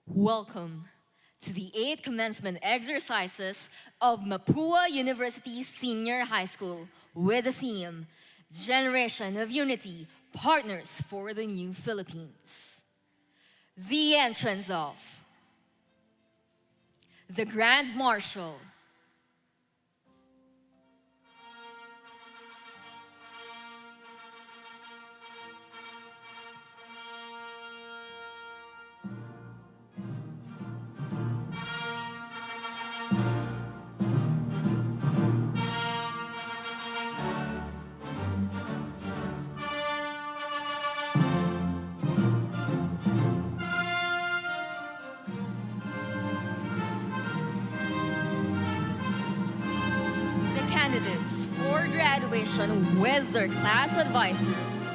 Welcome to the 8th commencement exercises of Mapúa University Senior High School with the theme, Generation of Unity, Partners for the New Philippines. The entrance of the Grand Marshal, the candidates for graduation with their class advisors,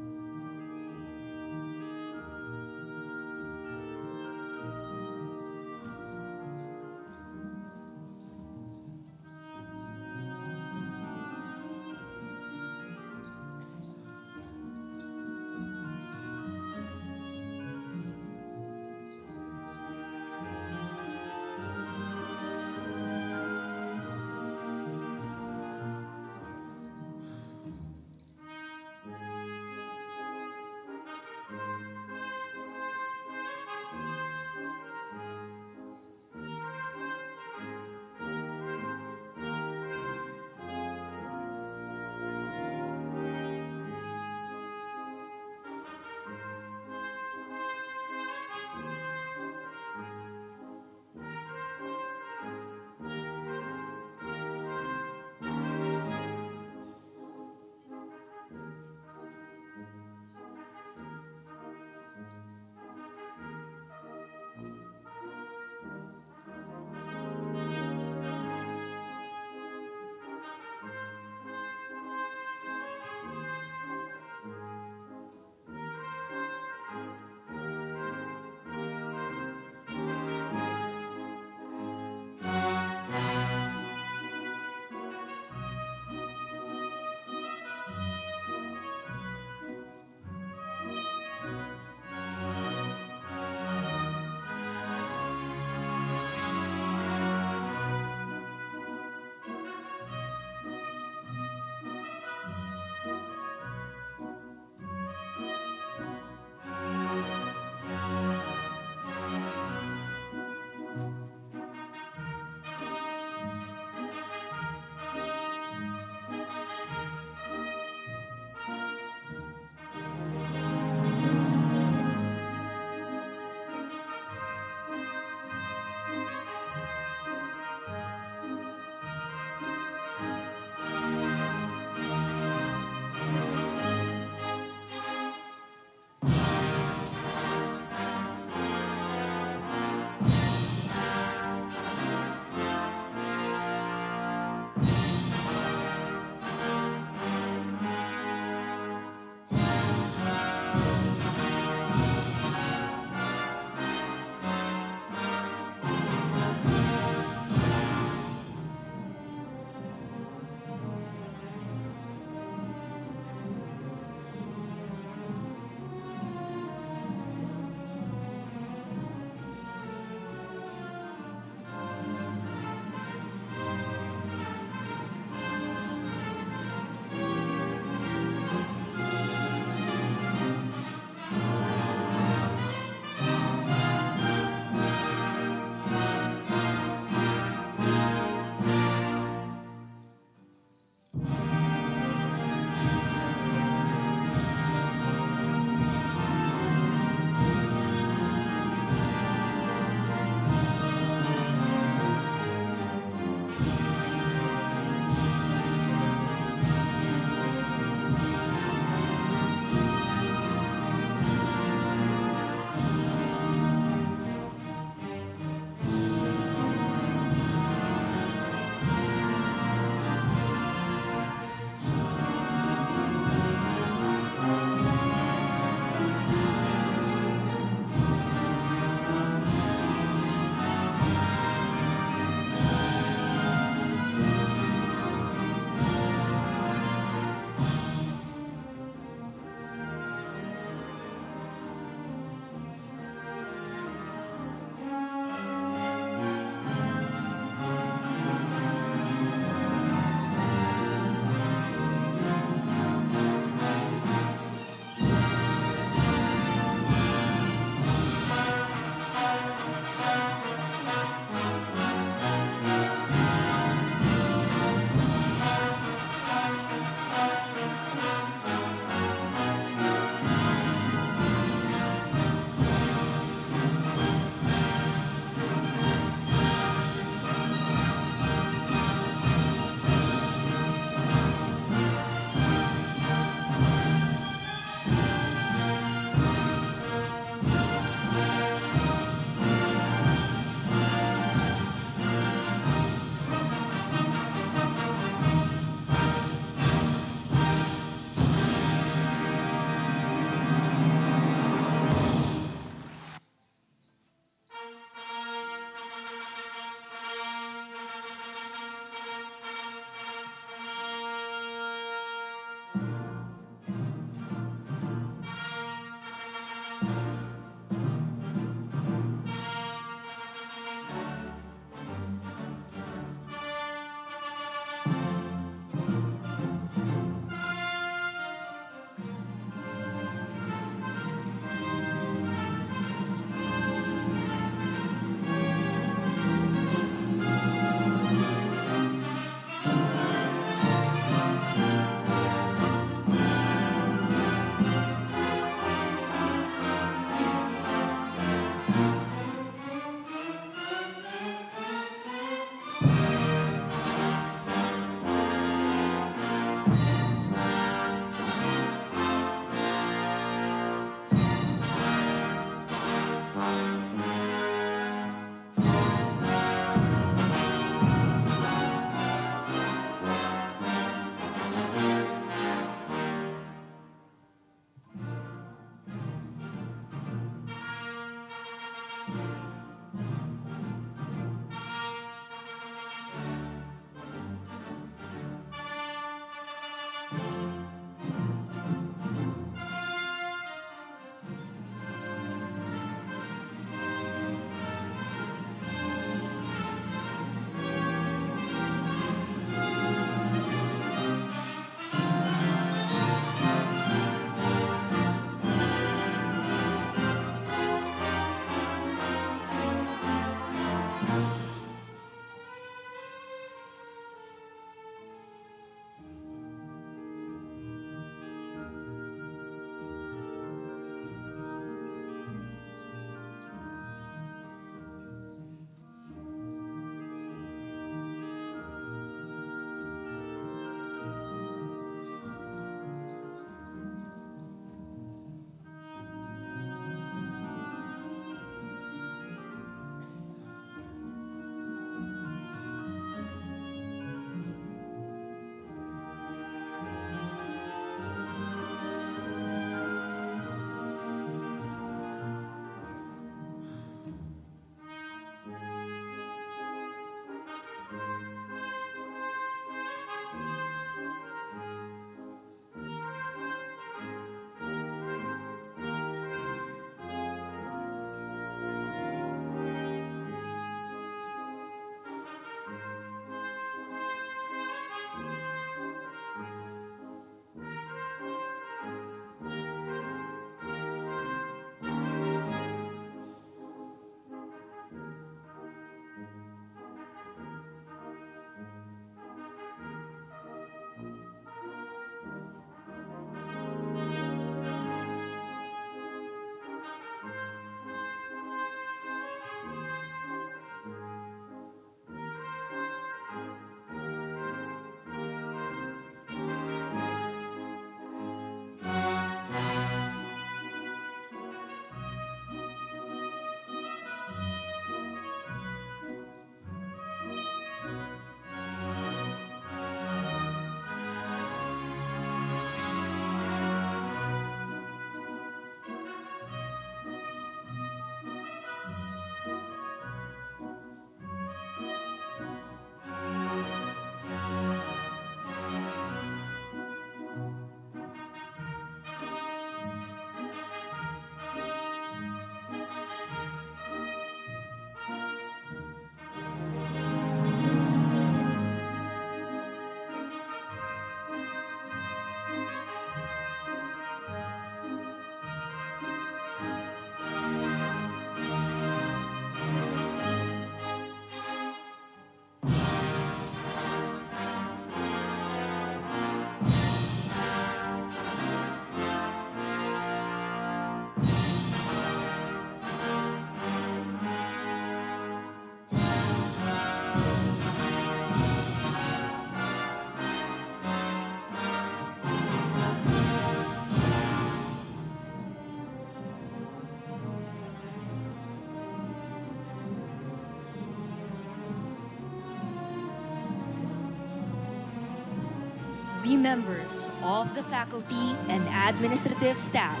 the members of the faculty and administrative staff,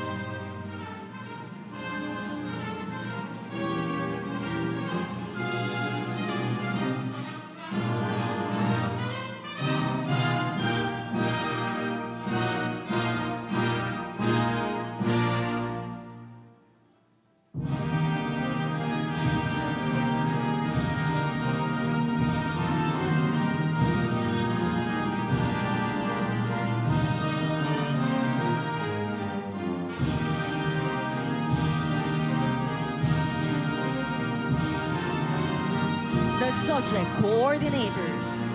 the subject coordinators,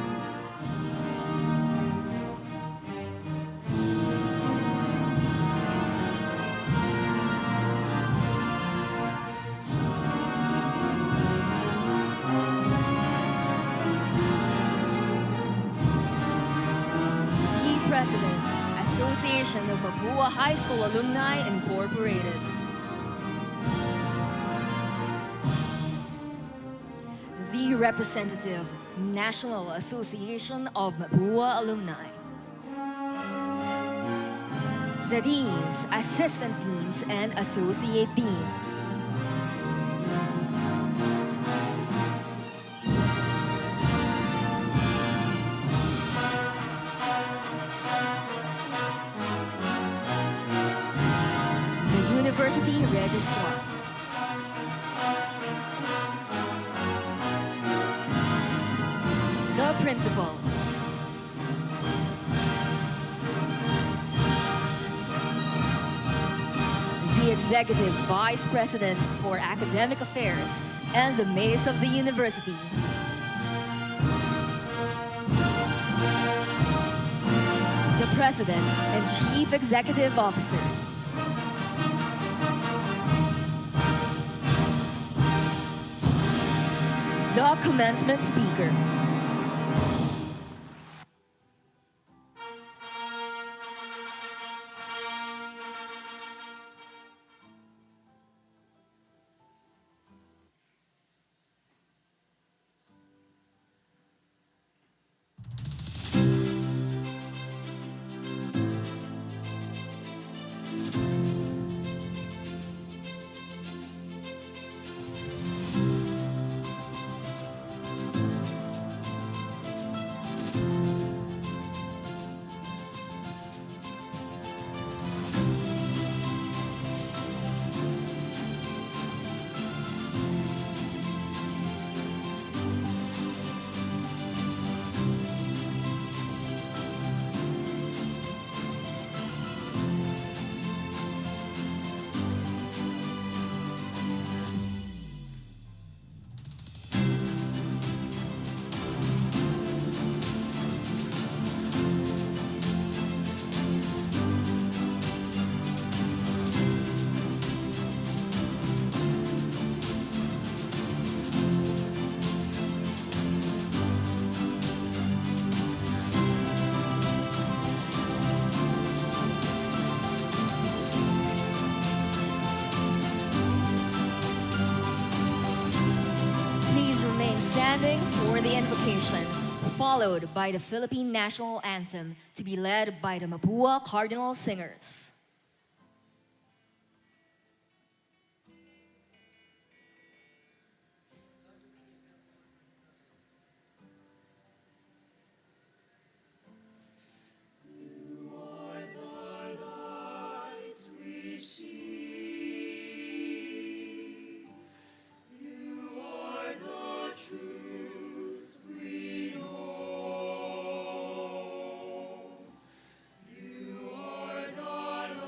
the President, Association of Mapúa High School Alumni Incorporated, the representative, National Association of Mapúa Alumni, the deans, assistant deans, and associate deans, the university registrar, the principal, the executive vice president for academic affairs and the mace of the university, the president and chief executive officer, the commencement speaker, standing for the invocation, followed by the Philippine national anthem to be led by the Mapúa Cardinal Singers. You are the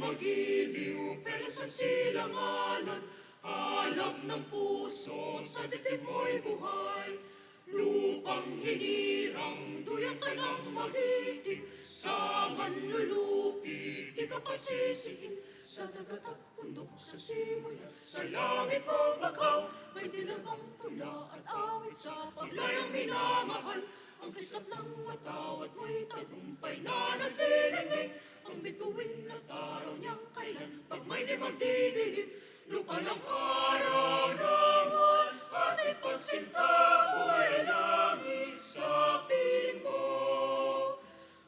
magiliw, pero sa silanganan, alam ng puso, sa dibdib mo'y buhay. Lupang hinirang, duyan ka ng magiting, sa manlulupi, di ka pasisiin. Sa dagat at bundok, sa simuyan, sa langit mo bakaw, may dilagang tula at awit sa paglayang minamahal. Ang kisap ng matawat mo'y tagumpay na naglilinig, ang bituin at araw niyang kailan, pag may di magdidilim, lupa ng araw naman, at ipagsinta mo'y langit sa piling mo.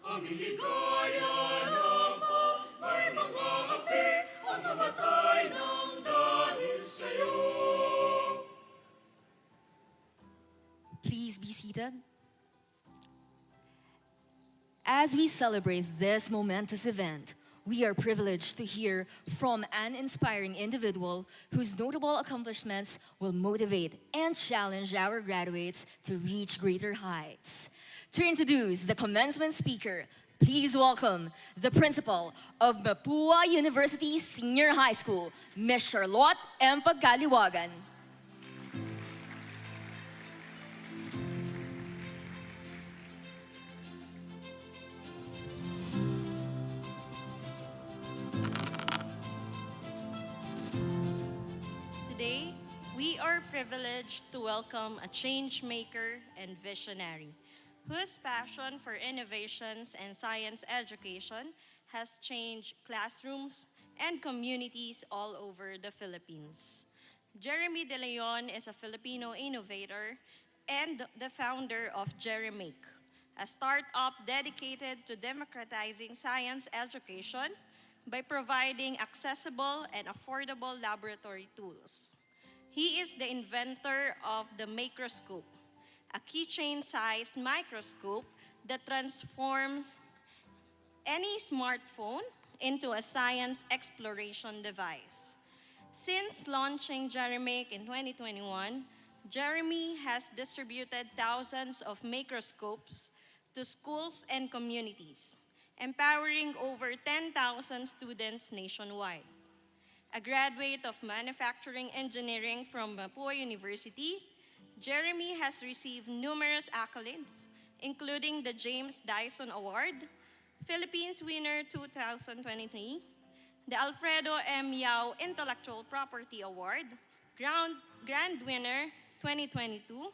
Aming ligaya na pa, may mga api, ang mamatay ng dahil sa'yo. Please be seated. As we celebrate this momentous event, we are privileged to hear from an inspiring individual whose notable accomplishments will motivate and challenge our graduates to reach greater heights. To introduce the commencement speaker, please welcome the principal of Mapúa University Senior High School, Ms. Charlotte M. Pagkaliwagan. Today, we are privileged to welcome a change maker and visionary whose passion for innovations and science education has changed classrooms and communities all over the Philippines. Jeremy De Leon is a Filipino innovator and the founder of Jeremake, a startup dedicated to democratizing science education by providing accessible and affordable laboratory tools. He is the inventor of the Macroscope, a keychain-sized microscope that transforms any smartphone into a science exploration device. Since launching Jeremake in 2021, Jeremy has distributed thousands of microscopes to schools and communities, empowering over 10,000 students nationwide. A graduate of manufacturing engineering from Mapúa University, Jeremy has received numerous accolades, including the James Dyson Award, Philippines Winner 2023, the Alfredo M. Yao Intellectual Property Award, Grand Winner 2022,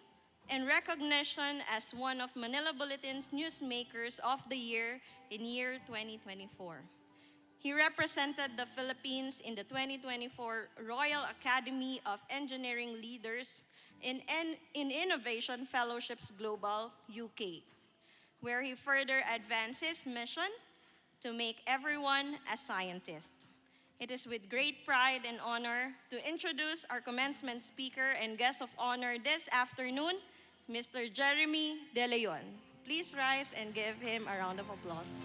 and recognition as one of Manila Bulletin's Newsmakers of the Year in year 2024. He represented the Philippines in the 2024 Royal Academy of Engineering Leaders in Innovation Fellowships Global, UK, where he further advanced his mission to make everyone a scientist. It is with great pride and honor to introduce our commencement speaker and guest of honor this afternoon, Mr. Jeremy De Leon. Please rise and give him a round of applause.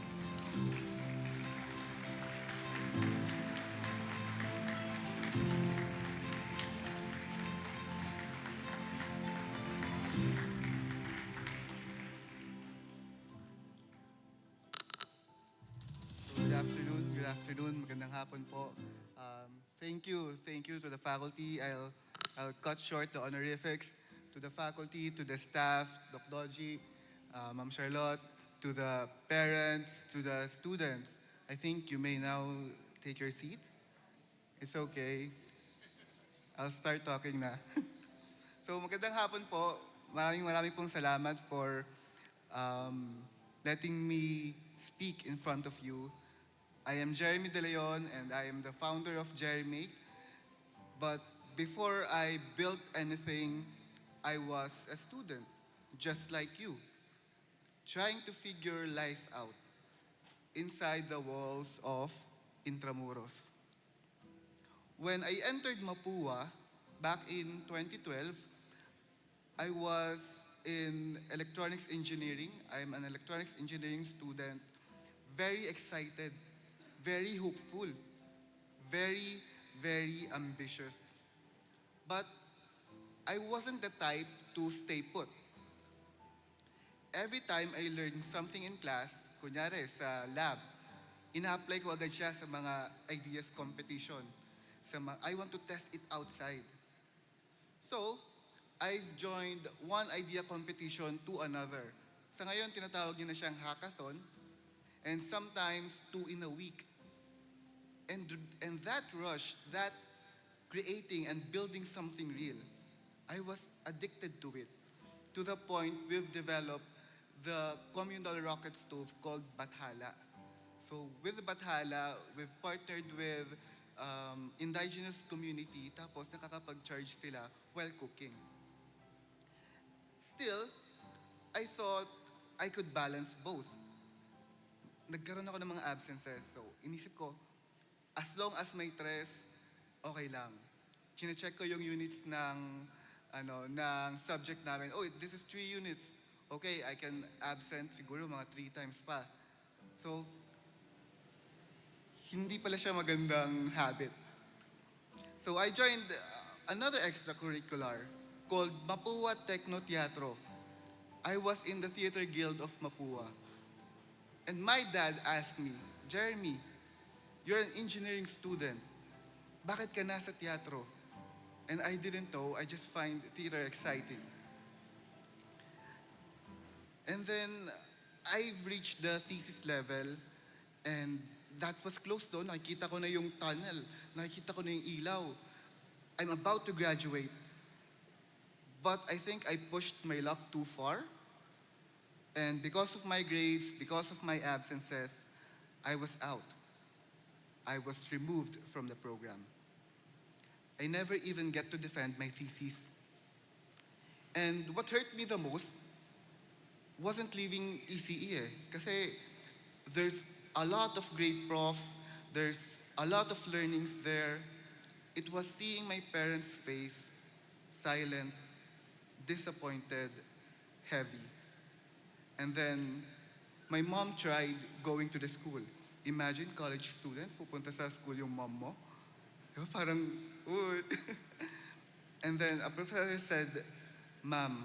Good afternoon, magandang hapon po. Thank you to the faculty. I'll cut short the honorifics to the faculty, to the staff, Doc Doji, Ma'am Charlotte, to the parents, to the students. I think you may now take your seat. It's okay. I'll start talking na. So magandang hapon po. Maraming pong salamat for letting me speak in front of you. I am Jeremy De Leon and I am the founder of Jeremake. But before I built anything, I was a student, just like you, trying to figure life out inside the walls of Intramuros. When I entered Mapúa back in 2012, I was in electronics engineering. I'm an electronics engineering student, very excited, very hopeful, very, very ambitious. But I wasn't the type to stay put. Every time I learned something in class, kunyari sa lab, ina-apply ko agad siya sa mga ideas competition. I want to test it outside. So, I've joined one idea competition to another. Sa ngayon, tinatawag niyo na siyang hackathon, and sometimes 2 in a week. And that rush, that creating and building something real, I was addicted to it. To the point we've developed the communal rocket stove called Bathala. So with Bathala, we've partnered with indigenous community, tapos nakakapag-charge sila while cooking. Still, I thought I could balance both. Nagkaroon ako ng mga absences. So, inisip ko, as long as may tres, okay lang. Chine-check ko yung units ng subject namin. Oh, this is 3 units. Okay, I can absent siguro mga 3 times pa. So, hindi pala siya magandang habit. So, I joined another extracurricular called Mapúa Techno Teatro. I was in the Theater Guild of Mapúa. And my dad asked me, Jeremy, you're an engineering student. Bakit ka nasa teatro? And I didn't know, I just find theater exciting. And then, I've reached the thesis level, and that was close doon. Nakikita ko na yung tunnel. Nakikita ko na yung ilaw. I'm about to graduate. But I think I pushed my luck too far. And because of my grades, because of my absences, I was out. I was removed from the program. I never even get to defend my thesis. And what hurt me the most wasn't leaving ECE kasi there's a lot of great profs, there's a lot of learnings there. It was seeing my parents' face, silent, disappointed, heavy. And then, my mom tried going to the school. Imagine, college student, pupunta sa school yung mom mo. Diba? Parang, uy. And then, a professor said, Ma'am,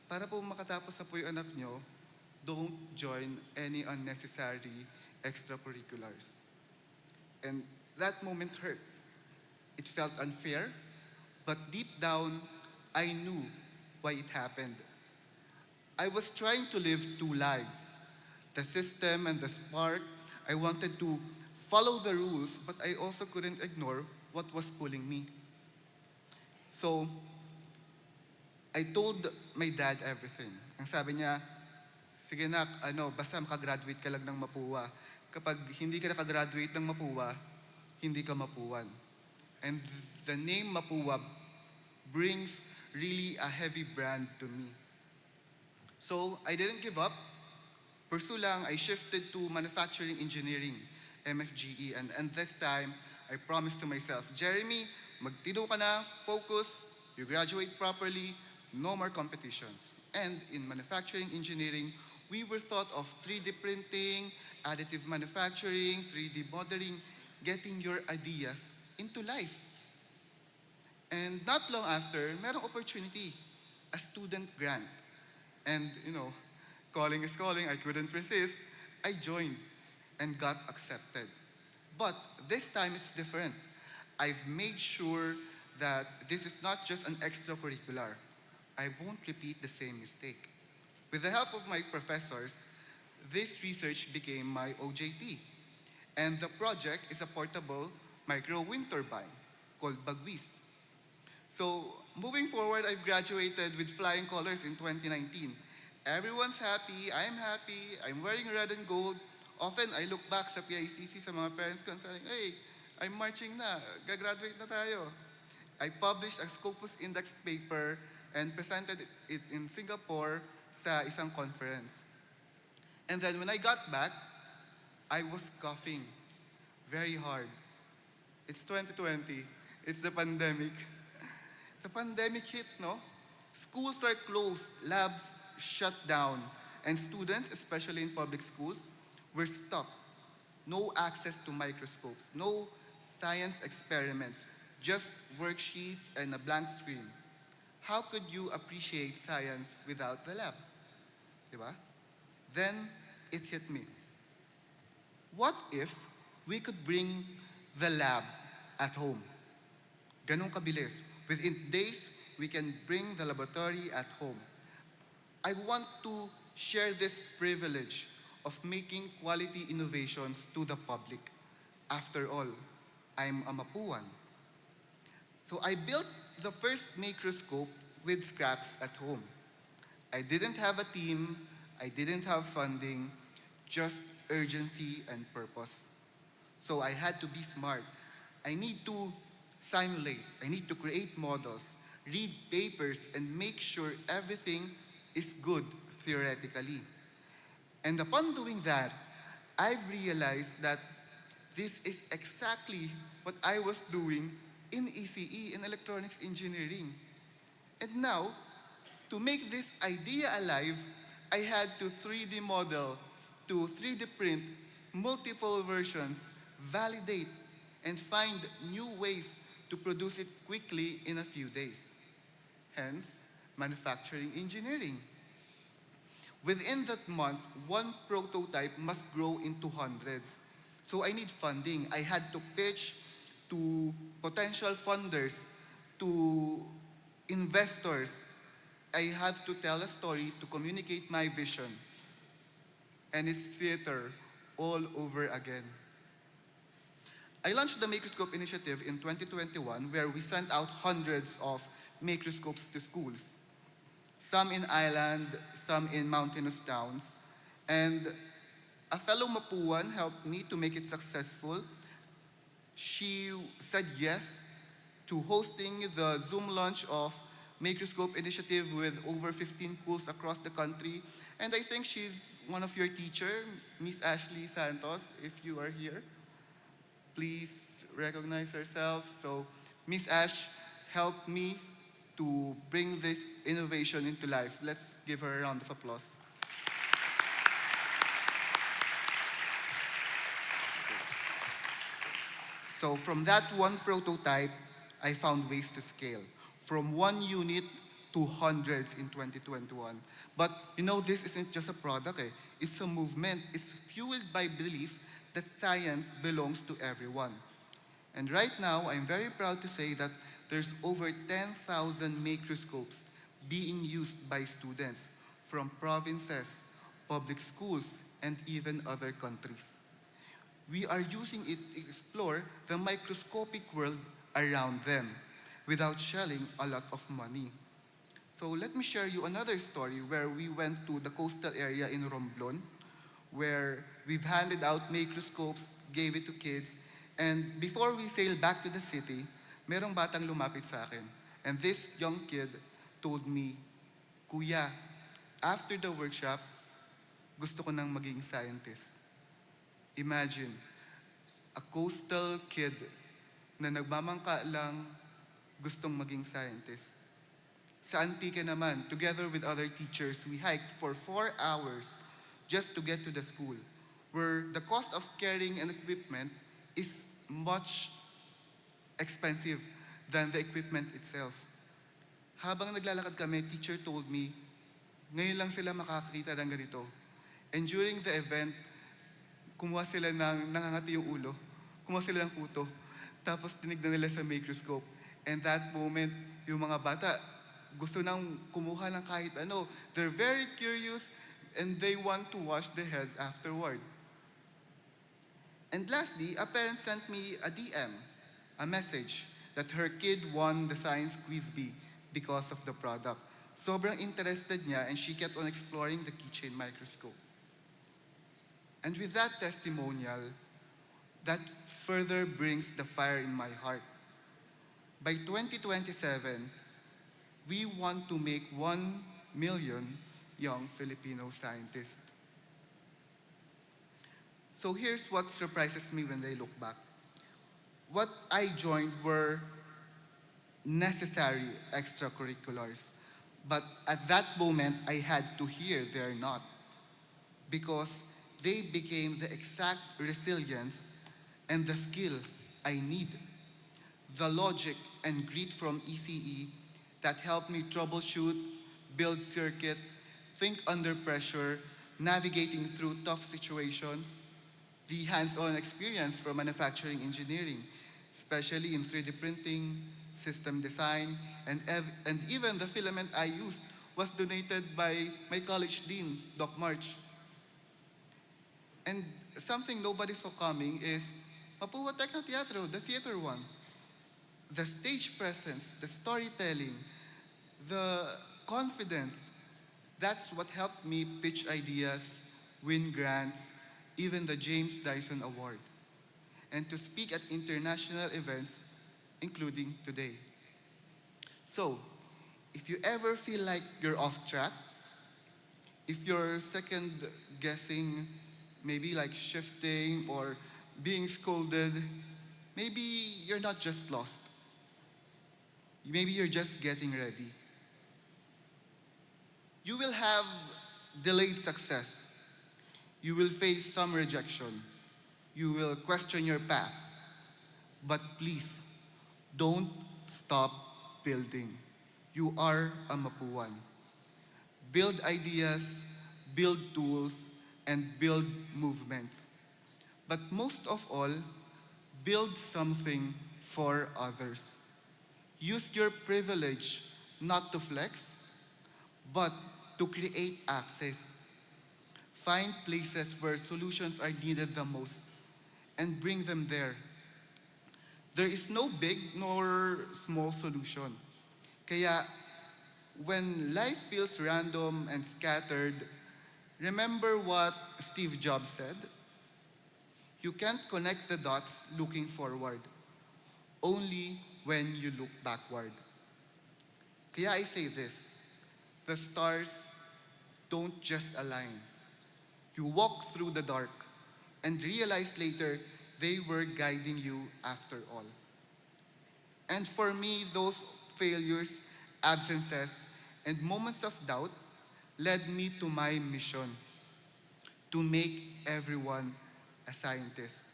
para po makatapos na po yung anak nyo, don't join any unnecessary extracurriculars. And that moment hurt. It felt unfair, but deep down, I knew why it happened. I was trying to live 2 lives. The system and the spark. I wanted to follow the rules, but I also couldn't ignore what was pulling me. So, I told my dad everything. Ang sabi niya, sige nak, basta makagraduate ka lang ng Mapúa. Kapag hindi ka nakagraduate ng Mapúa, hindi ka Mapuan. And the name Mapúa brings really a heavy brand to me. So, I didn't give up. Pursue lang, I shifted to manufacturing engineering, MFGE. And this time, I promised to myself, Jeremy, magtino ka na, focus, you graduate properly, no more competitions. And in manufacturing engineering, we were thought of 3D printing, additive manufacturing, 3D modeling, getting your ideas into life. And not long after, merong opportunity, a student grant. And, calling is calling, I couldn't resist. I joined and got accepted. But this time it's different. I've made sure that this is not just an extracurricular. I won't repeat the same mistake. With the help of my professors, this research became my OJT. And the project is a portable micro wind turbine called Bagwis. So, moving forward, I've graduated with flying colors in 2019. Everyone's happy, I'm happy, I'm wearing red and gold. Often, I look back sa PICC sa mga parents ko and saying, hey, I'm marching na, gagraduate na tayo. I published a Scopus Index paper and presented it in Singapore sa isang conference. And then when I got back, I was coughing very hard. It's 2020, it's the pandemic. The pandemic hit, no? Schools are closed, labs shut down, and students, especially in public schools, were stuck. No access to microscopes, no science experiments, just worksheets and a blank screen. How could you appreciate science without the lab? Diba? Then, it hit me. what if we could bring the lab at home? Ganun kabilis. Within days, we can bring the laboratory at home. I want to share this privilege of making quality innovations to the public. After all, I'm a Mapuan. So I built the first microscope with scraps at home. I didn't have a team, I didn't have funding, just urgency and purpose. So I had to be smart. I need to simulate, I need to create models, read papers, and make sure everything is good theoretically. And upon doing that, I've realized that this is exactly what I was doing in ECE, in electronics engineering. And now, to make this idea alive, I had to 3D model, to 3D print multiple versions, validate, and find new ways to produce it quickly in a few days. Hence, manufacturing engineering. Within that month, one prototype must grow into hundreds. So I need funding. I had to pitch to potential funders, to investors. I have to tell a story to communicate my vision. And it's theater all over again. I launched the Makerscope Initiative in 2021, where we sent out hundreds of makerscopes to schools, some in island, some in mountainous towns. And a fellow Mapuan helped me to make it successful. She said yes to hosting the Zoom launch of Makerscope Initiative with over 15 schools across the country. And I think she's one of your teacher, Miss Ashley Santos, if you are here. Please recognize herself. So Miss Ash helped me to bring this innovation into life. Let's give her a round of applause. So from that one prototype, I found ways to scale. From one unit to hundreds in 2021. But this isn't just a product. It's a movement. It's fueled by belief that science belongs to everyone. And right now, I'm very proud to say that there's over 10,000 makerscopes being used by students from provinces, public schools, and even other countries. We are using it to explore the microscopic world around them without shelling a lot of money. So let me share you another story where we went to the coastal area in Romblon, where we've handed out makerscopes, gave it to kids, and before we sail back to the city, merong batang lumapit sa akin. And this young kid told me, Kuya, after the workshop, gusto ko nang maging scientist. Imagine, a coastal kid na nagmamangka lang gustong maging scientist. Sa Antique naman, together with other teachers, we hiked for 4 hours just to get to the school, where the cost of carrying an equipment is much expensive than the equipment itself. Habang naglalakad kami, teacher told me, ngayon lang sila makakakita ng ganito. And during the event, kumuha sila ng nangangati yung ulo, kumuha sila ng puto, tapos tinignan nila sa microscope. And that moment, yung mga bata, gusto nang kumuha ng kahit ano. They're very curious and they want to wash their heads afterward. And lastly, a parent sent me a DM, a message, that her kid won the science quiz bee because of the product. Sobrang interested niya and she kept on exploring the keychain microscope. And with that testimonial, that further brings the fire in my heart. By 2027, we want to make 1 million young Filipino scientists. So here's what surprises me when they look back. What I joined were necessary extracurriculars. But at that moment, I had to hear they're not. Because they became the exact resilience and the skill I need. The logic and grit from ECE that helped me troubleshoot, build circuit, think under pressure, navigating through tough situations. the hands-on experience from manufacturing engineering, especially in 3D printing, system design, and even the filament I used was donated by my college dean, Doc March. And something nobody saw coming is Mapua Techno Teatro, the theater one. The stage presence, the storytelling, the confidence, that's what helped me pitch ideas, win grants, even the James Dyson Award, and to speak at international events, including today. So, if you ever feel like you're off track, if you're second guessing, maybe like shifting or being scolded, maybe you're not just lost. Maybe you're just getting ready. You will have delayed success. You will face some rejection. You will question your path. But please, don't stop building. You are a Mapuan. Build ideas, build tools, and build movements. But most of all, build something for others. Use your privilege not to flex, but to create access. Find places where solutions are needed the most and bring them there. There is no big nor small solution. Kaya, when life feels random and scattered, remember what Steve Jobs said? You can't connect the dots looking forward, only when you look backward. Kaya I say this, the stars don't just align. You walk through the dark and realize later they were guiding you after all. And for me, those failures, absences, and moments of doubt led me to my mission to make everyone a scientist.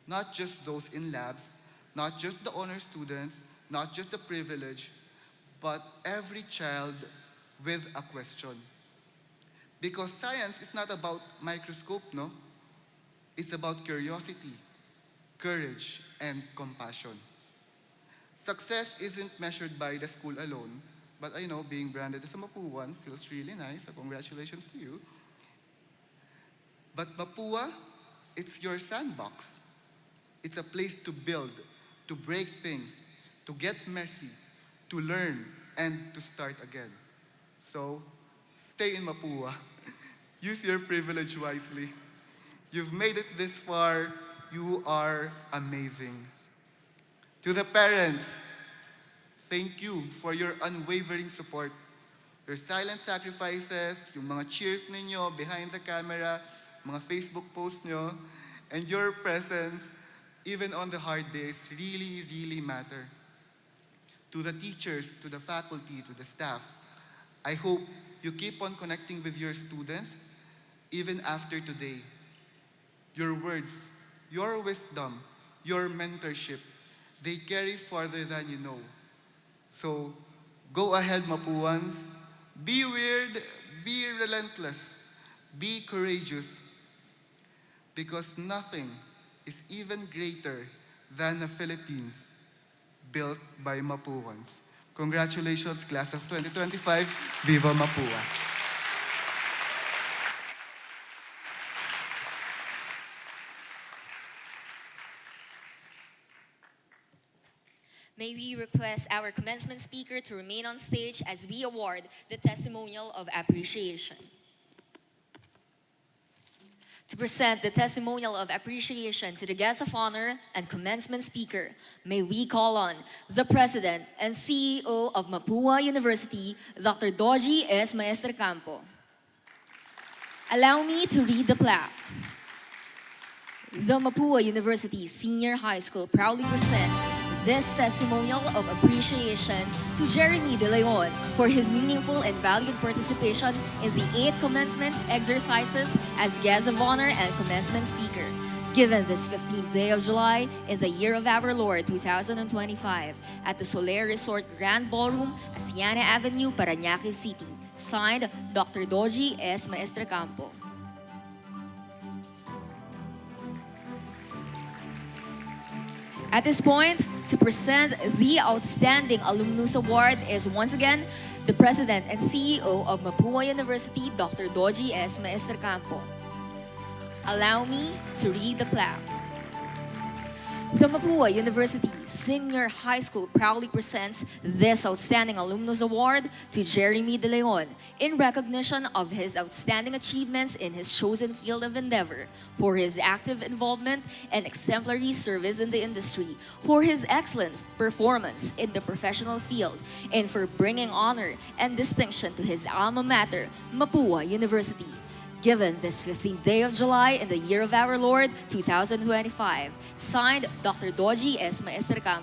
Not just those in labs, not just the honor students, not just the privileged, but every child with a question. Because science is not about microscope, no? It's about curiosity, courage, and compassion. Success isn't measured by the school alone, but I know being branded as a Mapuan feels really nice, so congratulations to you. But Mapua, it's your sandbox. It's a place to build, to break things, to get messy, to learn, and to start again. So, stay in Mapua. Use your privilege wisely. You've made it this far. You are amazing. To the parents, thank you for your unwavering support. Your silent sacrifices, yung mga cheers ninyo behind the camera, mga Facebook posts nyo, and your presence, even on the hard days, really, really matter. To the teachers, to the faculty, to the staff, I hope you keep on connecting with your students even after today. Your words, your wisdom, your mentorship, they carry farther than you know. So, go ahead, Mapuans. Be weird, be relentless, be courageous, because nothing is even greater than the Philippines built by Mapuans. Congratulations, class of 2025. Viva Mapua! May we request our commencement speaker to remain on stage as we award the testimonial of appreciation. To present the testimonial of appreciation to the guest of honor and commencement speaker, may we call on the President and CEO of Mapúa University, Dr. Doji S. Maestre Campo. Allow me to read the plaque. The Mapúa University Senior High School proudly presents this testimonial of appreciation to Jeremy De Leon for his meaningful and valued participation in the 8th commencement exercises as guest of honor and commencement speaker, given this 15th day of July in the year of our Lord 2025 at the Solaire Resort Grand Ballroom, Asiana Avenue, Parañaque City. Signed, Dr. Doji S. Maestre Campo. At this point, to present the Outstanding Alumnus Award is once again the President and CEO of Mapúa University, Dr. Doji S. Maestercampo. Allow me to read the plaque. The Mapúa University Senior High School proudly presents this Outstanding Alumnus Award to Jeremy De Leon in recognition of his outstanding achievements in his chosen field of endeavor, for his active involvement and exemplary service in the industry, for his excellent performance in the professional field, and for bringing honor and distinction to his alma mater, Mapúa University. Given this 15th day of July in the year of our Lord, 2025. Signed, Dr. Doji S. Maestercampo.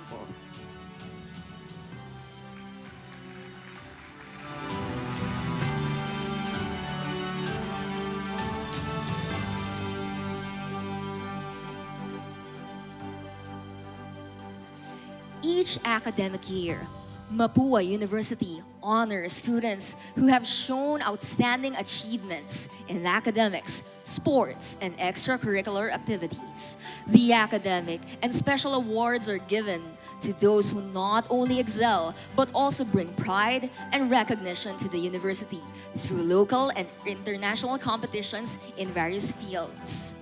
Each academic year, Mapúa University honors students who have shown outstanding achievements in academics, sports, and extracurricular activities. The academic and special awards are given to those who not only excel but also bring pride and recognition to the university through local and international competitions in various fields.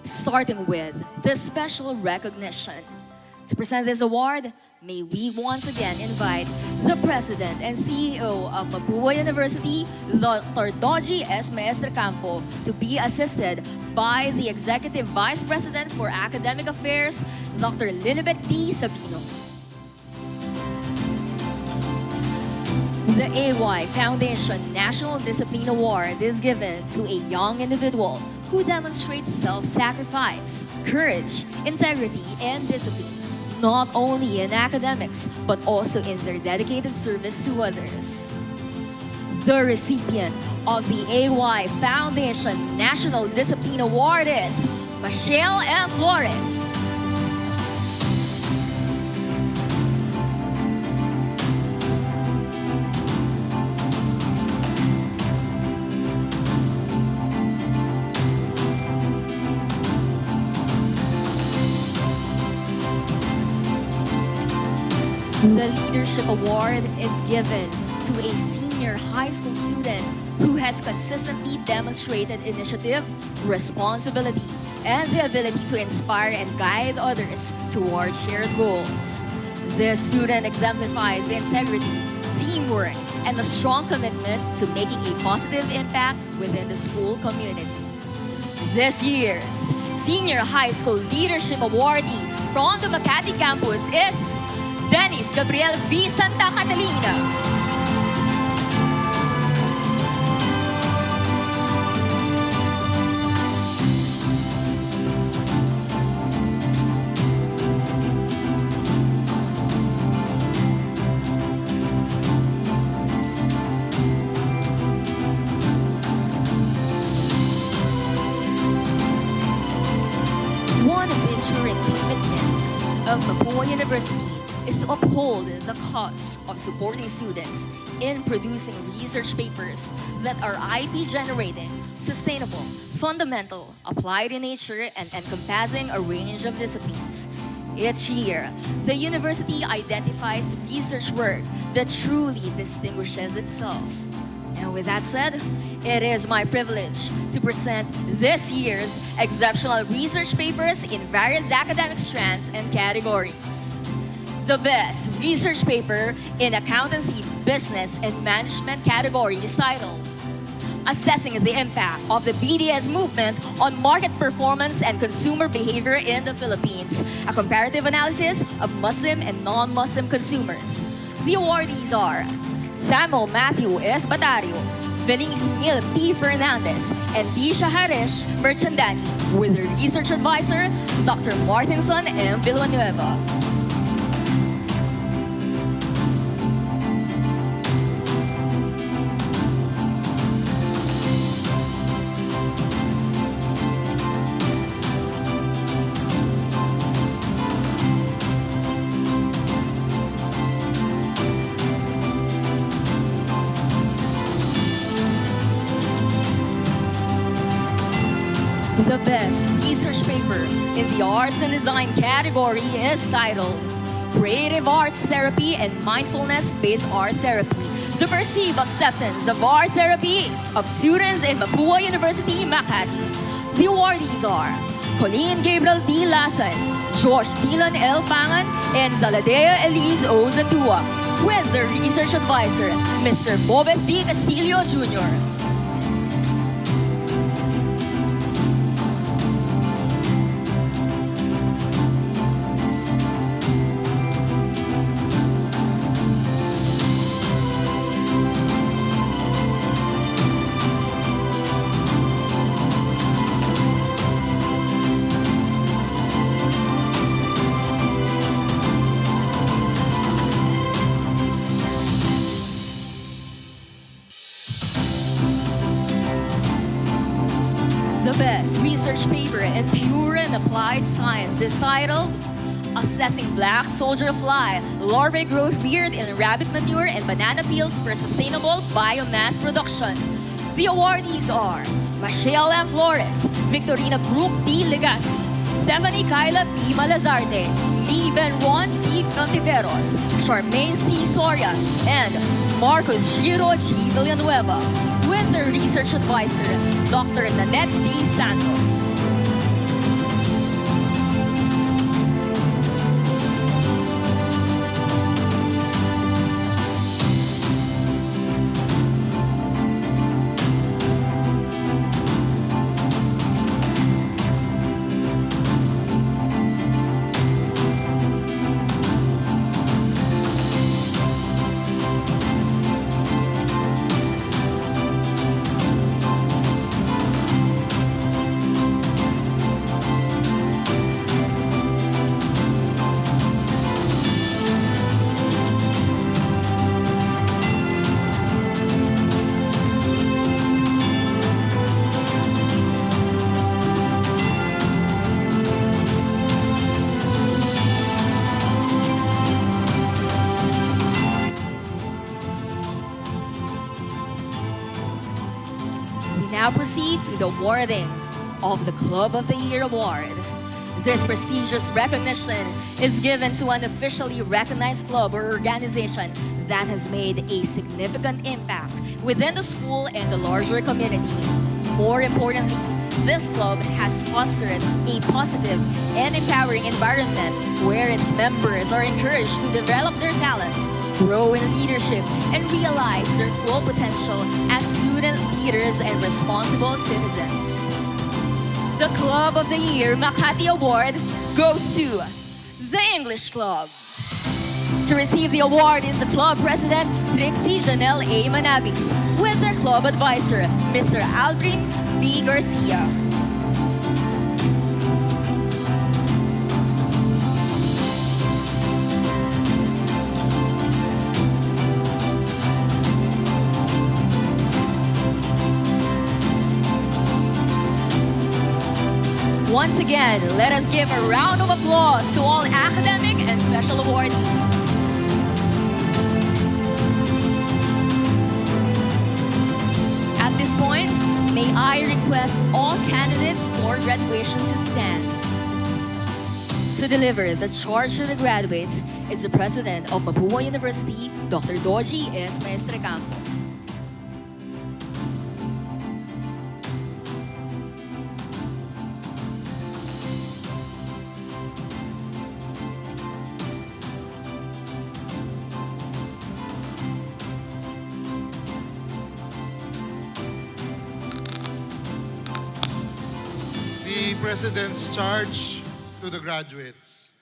Starting with the special recognition. To present this award, may we once again invite the President and CEO of Mapúa University, Dr. Doji S. Maestercampo, to be assisted by the Executive Vice President for Academic Affairs, Dr. Lilibet D. Sabino. The AY Foundation National Discipline Award is given to a young individual who demonstrates self-sacrifice, courage, integrity, and discipline, not only in academics, but also in their dedicated service to others. The recipient of the AY Foundation National Discipline Award is Michelle M. Flores. The Leadership Award is given to a senior high school student who has consistently demonstrated initiative, responsibility, and the ability to inspire and guide others towards shared goals. This student exemplifies integrity, teamwork, and a strong commitment to making a positive impact within the school community. This year's Senior High School Leadership Awardee from the Makati campus is Dennis Gabriel V. Santa Catalina. One of the enduring commitments of Mapúa University is to uphold the cause of supporting students in producing research papers that are IP generating, sustainable, fundamental, applied in nature, and encompassing a range of disciplines. Each year, the university identifies research work that truly distinguishes itself. And with that said, it is my privilege to present this year's exceptional research papers in various academic strands and categories. The best research paper in accountancy, business, and management category is titled Assessing the Impact of the BDS Movement on Market Performance and Consumer Behavior in the Philippines, a comparative analysis of Muslim and non-Muslim consumers. The awardees are Samuel Matthew S. Batario, Venice Mil P. Fernandez, and Disha Harish Merchandani, with their research advisor, Dr. Martinson M. Villanueva. The best research paper in the Arts and Design category is titled Creative Arts Therapy and Mindfulness-Based Art Therapy. The perceived acceptance of art therapy of students in Mapúa University, Makati. The awardees are Colleen Gabriel D. Lasan, George Dylan L. Pangan, and Zaladea Elise O. Zatua, with the research advisor, Mr. Bobet D. Castillo Jr. The best research paper in pure and applied science is titled Assessing Black Soldier Fly, Larvae Growth Weird in Rabbit Manure and Banana Peels for Sustainable Biomass Production. The awardees are Michelle M. Flores, Victorina Brooke D. Legaspi, Stephanie Kyla P. Malazarte, Lee Van Juan D. Cantiveros, Charmaine C. Soria, and Marcos Giro G. Villanueva, with the research advisor, Dr. Nanette D. Santos. Now proceed to the awarding of the Club of the Year Award. This prestigious recognition is given to an officially recognized club or organization that has made a significant impact within the school and the larger community. More importantly, this club has fostered a positive and empowering environment where its members are encouraged to develop their talents, grow in leadership, and realize their full potential as student leaders and responsible citizens. The Club of the Year Makati Award goes to the English Club. To receive the award is the club president, Trixie Janelle A. Manabis, with their club advisor, Mr. Aldrin B. Garcia. Once again, let us give a round of applause to all academic and special awardees. At this point, may I request all candidates for graduation to stand. To deliver the charge to the graduates is the President of Mapúa University, Dr. Doji S. Maestrecampo. The President's charge to the graduates.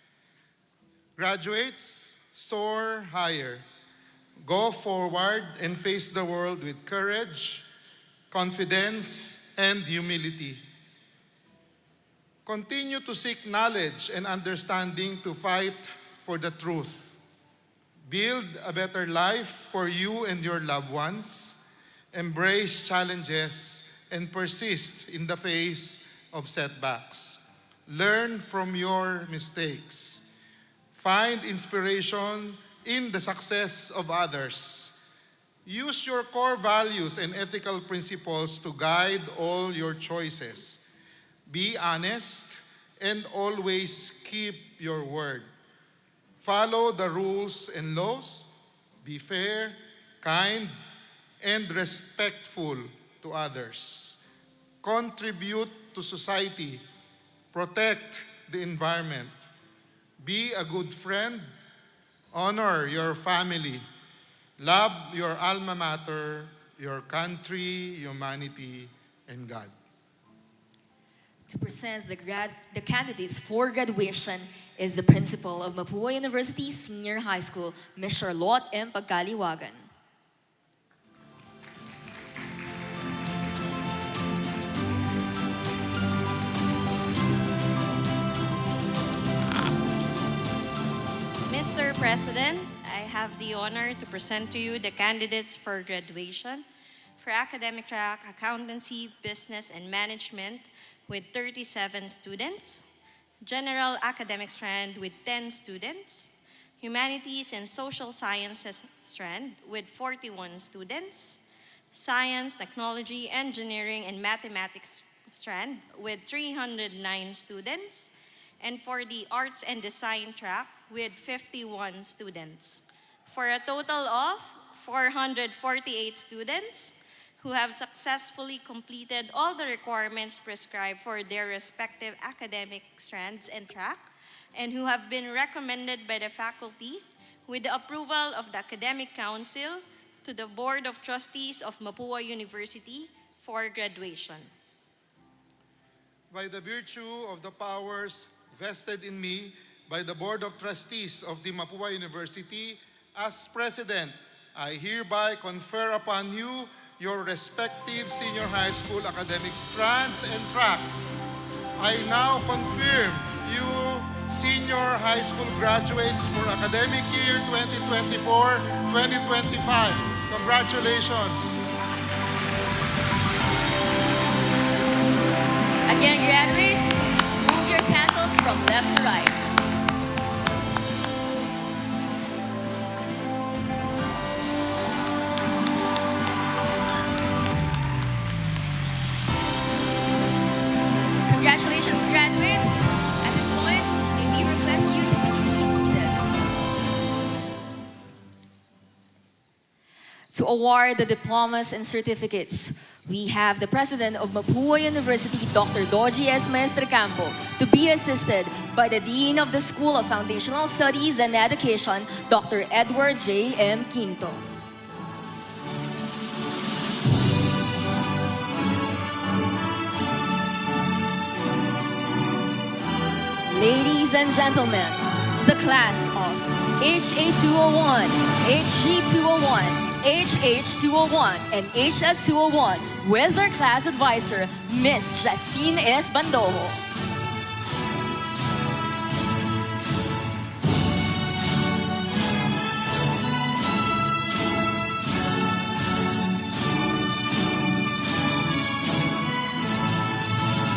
Graduates, soar higher. Go forward and face the world with courage, confidence, and humility. Continue to seek knowledge and understanding to fight for the truth. Build a better life for you and your loved ones. Embrace challenges and persist in the face of setbacks. Learn from your mistakes. Find inspiration in the success of others. Use your core values and ethical principles to guide all your choices. Be honest and always keep your word. Follow the rules and laws. Be fair, kind, and respectful to others. Contribute to society. Protect the environment. Be a good friend. Honor your family. Love your alma mater, your country, humanity, and God. To present the candidates for graduation is the principal of Mapúa University Senior High School, Ms. Charlotte M. Pagkaliwagan. Mr. President, I have the honor to present to you the candidates for graduation for academic track, accountancy, business, and management with 37 students, general academic strand with 10 students, humanities and social sciences strand with 41 students, science, technology, engineering, and mathematics strand with 309 students, and for the arts and design track with 51 students, for a total of 448 students who have successfully completed all the requirements prescribed for their respective academic strands and track, and who have been recommended by the faculty with the approval of the Academic Council to the Board of Trustees of Mapúa University for graduation. By the virtue of the powers vested in me by the Board of Trustees of the Mapúa University, as President, I hereby confer upon you your respective senior high school academic strands and track. I now confirm you senior high school graduates for academic year 2024-2025. Congratulations. Again, graduates, please move your tassels from left to right. Congratulations, graduates. At this point, may we request you to please be seated. To award the diplomas and certificates, we have the President of Mapúa University, Dr. Doji S. Maestre Campo, to be assisted by the Dean of the School of Foundational Studies and Education, Dr. Edward J. M. Quinto. Ladies and gentlemen, the class of HA201, HG201, HH201, and HS201 with their class advisor, Miss Justine S. Bandojo.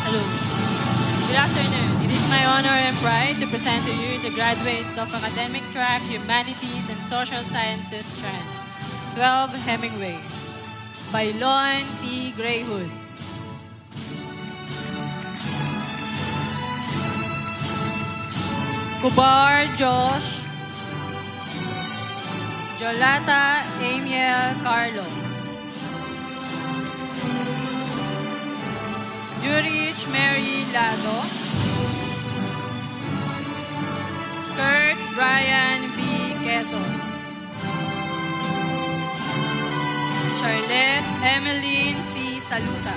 Hello. Good afternoon. It is my honor and pride to present to you the graduates of Academic Track, Humanities, and Social Sciences strand, 12 Hemingway, by Lon T. Greyhood. Kubar Josh, Jolata Amiel Carlo, Jurich Mary Lazo, Kurt Brian V. Quezon, Charlotte Emmeline C. Saluta,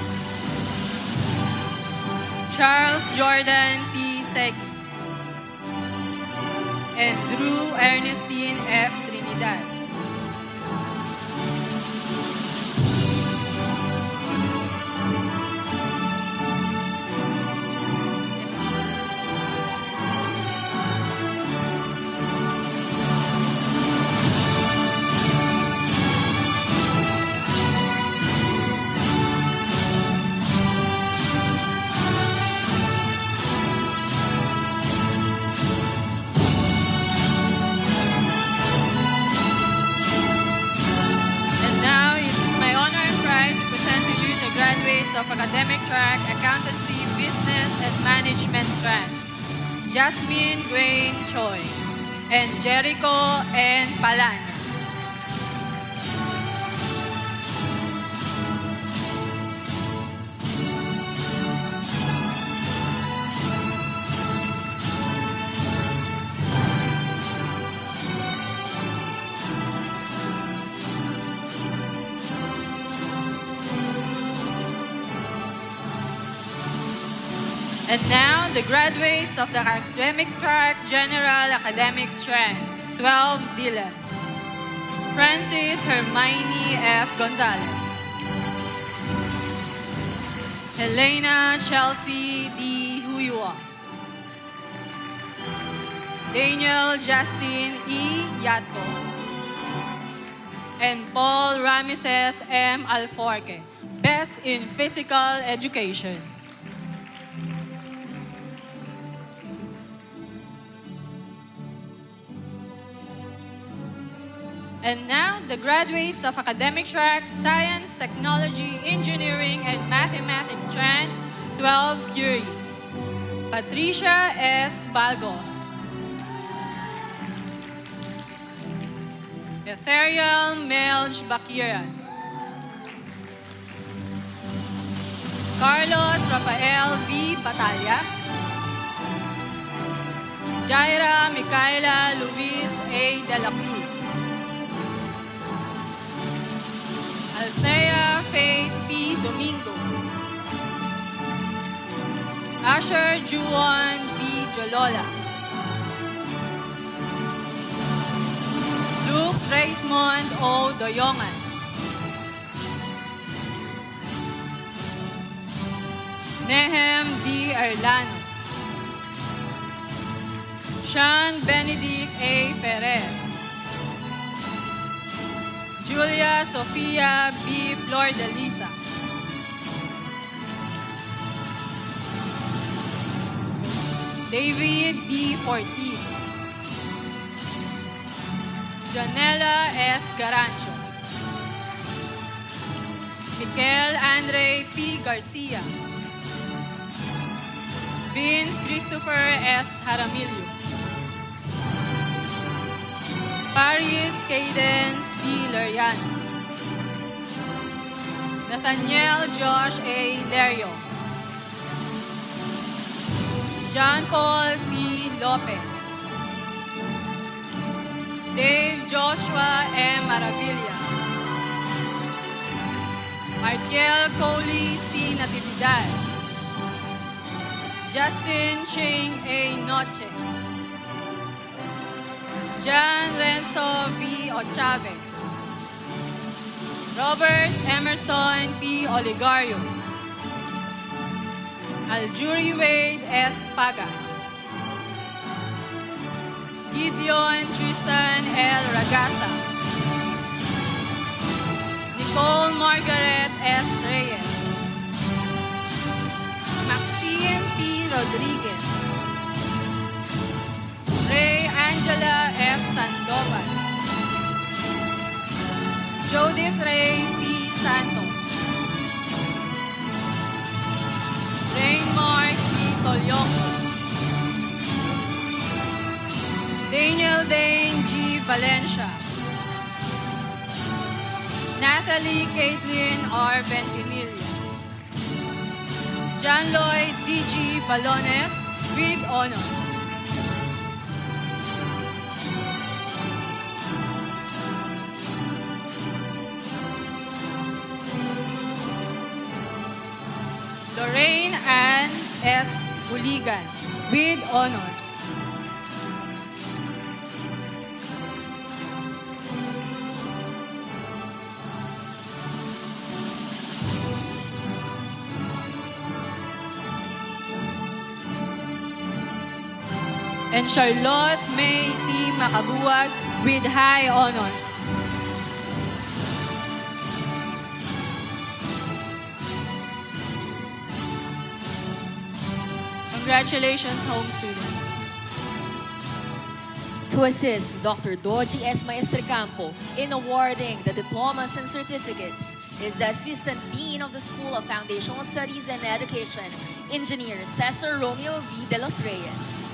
Charles Jordan T. Segui, and Drew Ernestine F. Trinidad. Of academic track, accountancy, business, and Management strand, Jasmine Grain Choi, and Jericho N. Palan. And now, the graduates of the Academic Track General Academic Strand, 12 Dylan. Francis Hermione F. Gonzalez. Helena Chelsea D. Huyua. Daniel Justin E. Yatko. And Paul Ramses M. Alforque, Best in Physical Education. And now, the graduates of Academic Track, Science, Technology, Engineering, and Mathematics Strand, 12 Curie. Patricia S. Balgos. Ethereal Melj Bakiran. Carlos Rafael V. Batalla. Jaira Micaela Luis A. De La Cruz. Althea Faith P. Domingo. Asher Juan B. Jolola. Luke Raismond O. Doyongan. Nehem D. Erlano. Sean Benedict A. Ferrer. Julia Sofia B. Flor-de-Lisa. David D. Forti. Janela S. Garancho. Mikel Andre P. Garcia. Vince Christopher S. Jaramillo. Paris Cadence D. Lariano. Nathaniel Josh A. Lerio. John Paul T. Lopez. Dave Joshua M. Maravillas. Markiel Coley C. Natividad. Justin Ching A. Noche. John Renzo V. Ochave. Robert Emerson T. Oligario. Aljuri Wade S. Pagas. Gideon Tristan L. Ragasa. Nicole Margaret S. Reyes. Maxine P. Rodriguez. Ray Angela F. Sandoval. Judith Ray P. Santos. Rainmark P. Tolyongo. Daniel Dane G. Valencia. Natalie Caitlin R. Ventimiglia. John Lloyd D.G. Balones with honors. Lorraine Ann S. Uligan with honors. And Charlotte May T. Makabuwag with high honors. Congratulations, home students. To assist Dr. Doji S. Maestricampo in awarding the diplomas and certificates is the Assistant Dean of the School of Foundational Studies and Education, Engineer Cesar Romeo V. de los Reyes.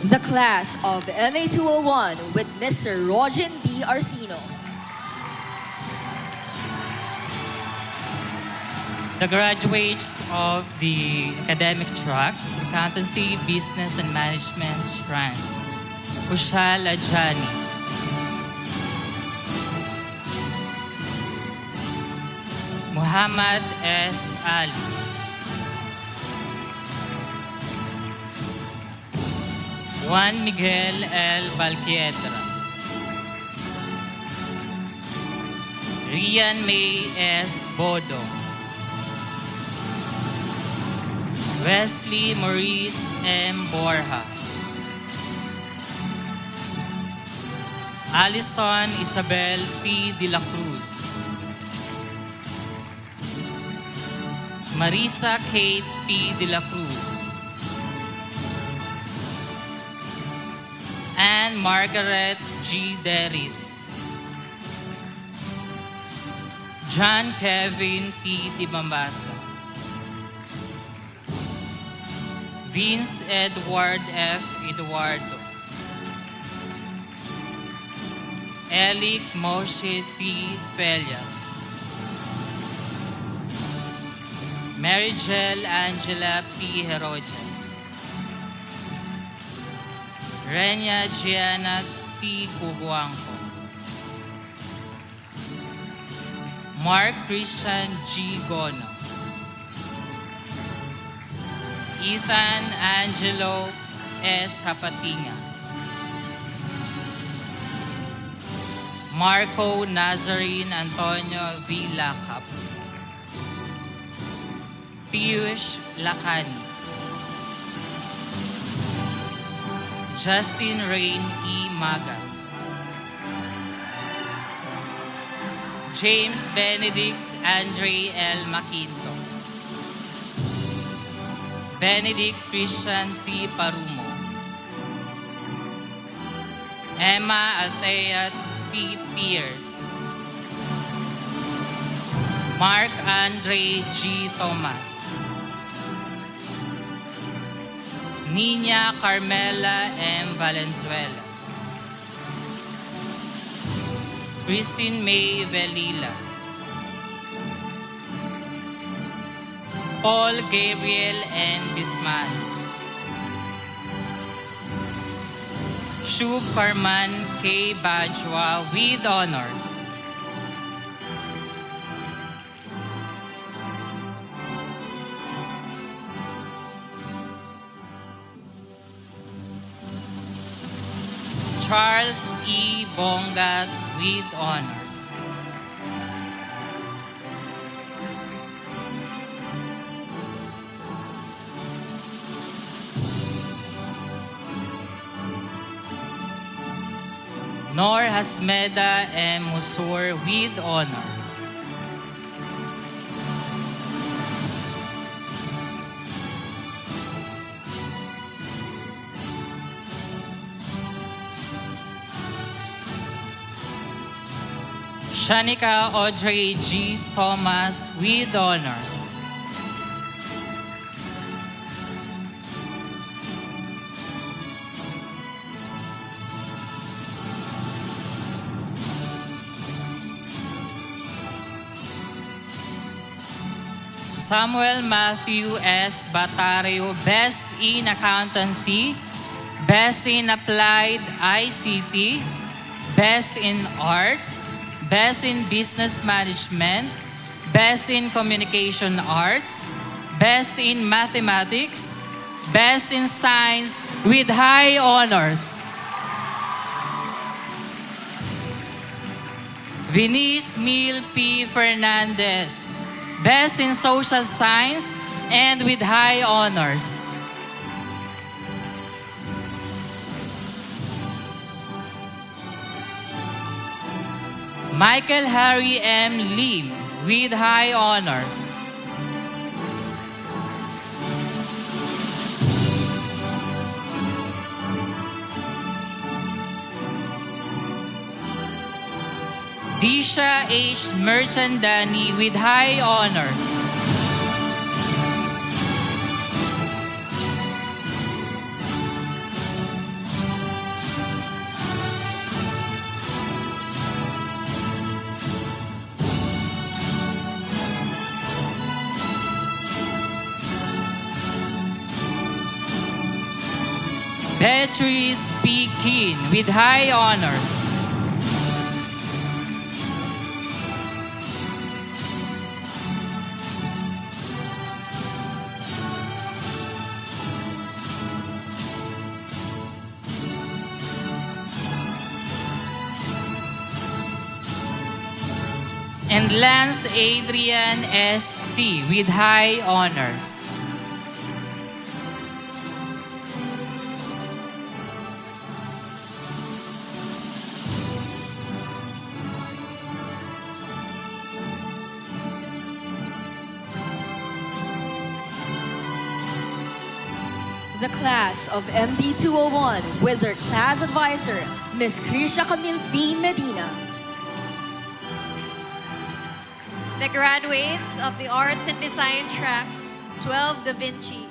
The class of MA 201 with Mr. Rogin D. Arcino. The graduates of the academic track, Accountancy, Business and Management strand, Kushal Ajani. Muhammad S. Ali. Juan Miguel L. Balquiedra. Rian May S. Bodo. Wesley Maurice M. Borja. Alison Isabel T. De La Cruz. Marisa Kate P. De La Cruz. Anne Margaret G. Derrit. John Kevin T. Di Bambasa. Vince Edward F. Eduardo. Elic Moshe T. Felias. Marigel Angela P. Heroges. Renia Gianna T. Cuguangco. Mark Christian G. Gono. Ethan Angelo S. Hapatinga. Marco Nazarene Antonio V. Lacap. Piyush Lakani. Justin Rain E. Maga. James Benedict Andre L. Maquinto. Benedict Christian C. Parumo. Emma Althea T. Pierce. Mark Andre G. Thomas. Nina Carmela M. Valenzuela. Christine May Velila. Paul Gabriel N. Bismanos. Shub Karman K. Bajwa with honors. Charles E. Bongat with honors. Nor Hasmeda M. Musur with honors. Shanika Audrey G. Thomas with honors. Samuel Matthew S. Batario, Best in Accountancy, Best in Applied ICT, Best in Arts, Best in Business Management, Best in Communication Arts, Best in Mathematics, Best in Science with high honors. Venice Mil P. Fernandez, Best in Social Science and with high honors. Michael Harry M. Lim with high honors. Disha H. Merchandani with high honors. Beatrice P. Keen with high honors. And Lance Adrian S.C. with high honors. The class of MD 201 Wizard Class Advisor, Ms. Krisha Camille B. Medina. The graduates of the Arts and Design track, 12 Da Vinci.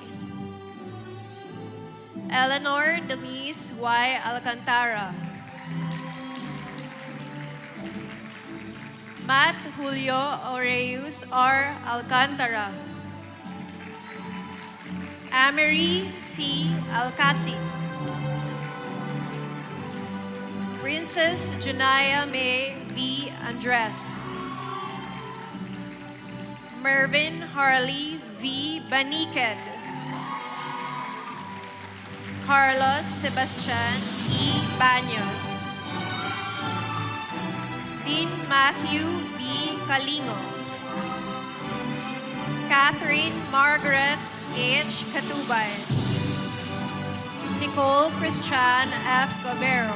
Eleanor Denise Y. Alcantara. Matt Julio Oreus R. Alcantara. Amery C. Alcacid. Princess Janaya May V. Andres. Mervin Harley V. Baniked. Carlos Sebastian E. Baños. Dean Matthew B. Calingo. Catherine Margaret H. Catubay. Nicole Christian F. Cabero.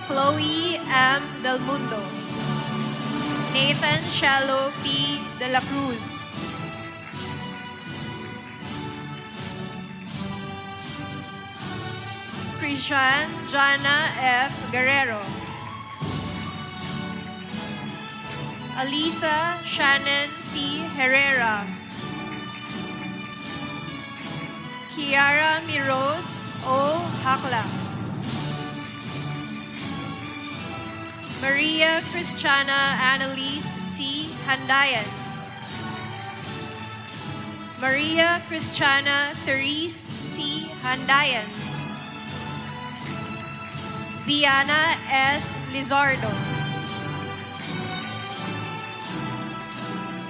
Chloe M. Del Mundo. Nathan Shallow P. De La Cruz. Christian Jana F. Guerrero. Alisa Shannon C. Herrera. Kiara Miros O. Hakla. Maria Christiana Annalise C. Handayan. Maria Christiana Therese C. Handayan. Viana S. Lizardo.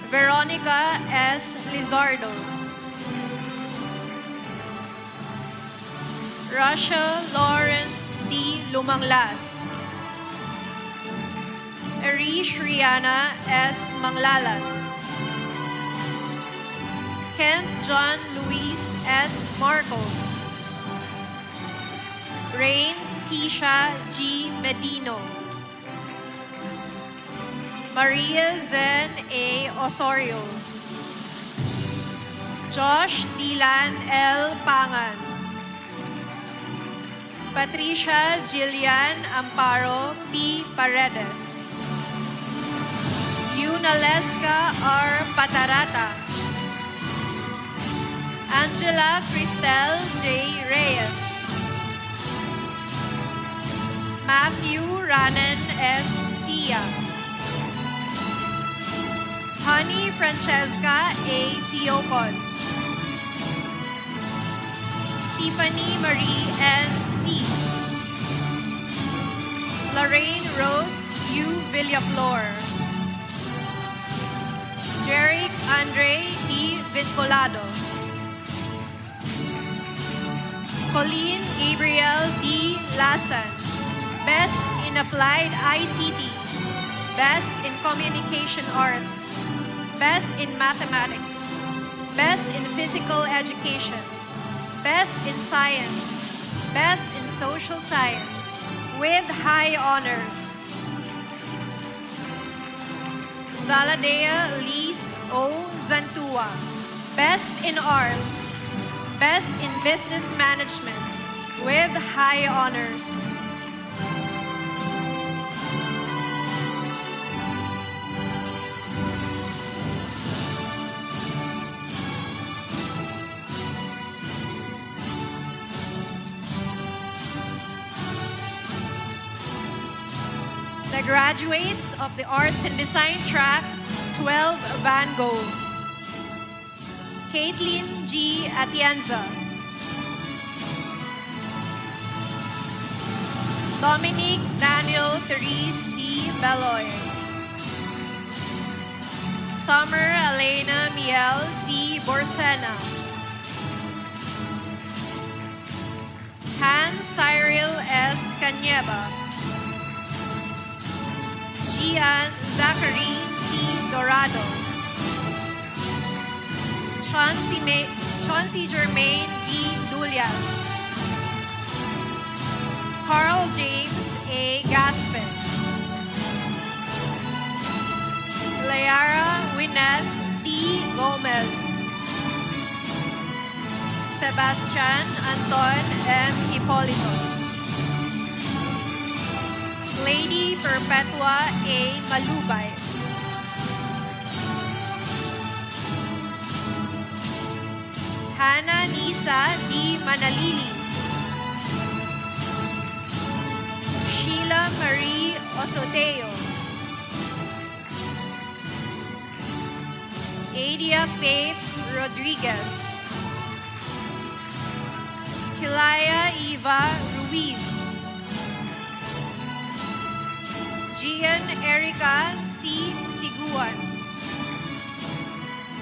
Veronica S. Lizardo. Rasha Lauren D. Lumanglas. Arish Rihanna S. Manglalan. Kent John Luis S. Marco. Rain Keisha G. Medino. Maria Zen A. Osorio. Josh Dylan L. Pangan. Patricia Jillian Amparo P. Paredes. Yunaleska R. Patarata. Angela Cristel J. Reyes. Matthew Ranan S. Sia. Honey Francesca A. Siocon. Tiffany Marie N. C. Lorraine Rose U. Villaflor. Jeric Andre D. Vincolado. Colleen Gabriel D. Lasan. Best in Applied ICT. Best in Communication Arts. Best in Mathematics. Best in Physical Education. Best in Science. Best in Social Science. With high honors. Zaladea Elise O. Zantua. Best in Arts. Best in Business Management. With high honors. The graduates of the Arts and Design track, 12 Van Gogh. Caitlin G. Atienza. Dominic Daniel Therese D. Beloy. Summer Elena Miel C. Borsena. Han Cyril S. Canyeba. Gian Zachary C. Dorado. Chauncey Germain D. Dulias. Carl James A. Gaspin. Layara Wineth D. Gomez. Sebastian Anton M. Hipolito. Lady Perpetua A. Malubay. Hannah Nisa D. Manalili. Sheila Marie Osoteo. Adia Faith Rodriguez. Hilaya Eva Ruiz. Gian Erica C. Siguan.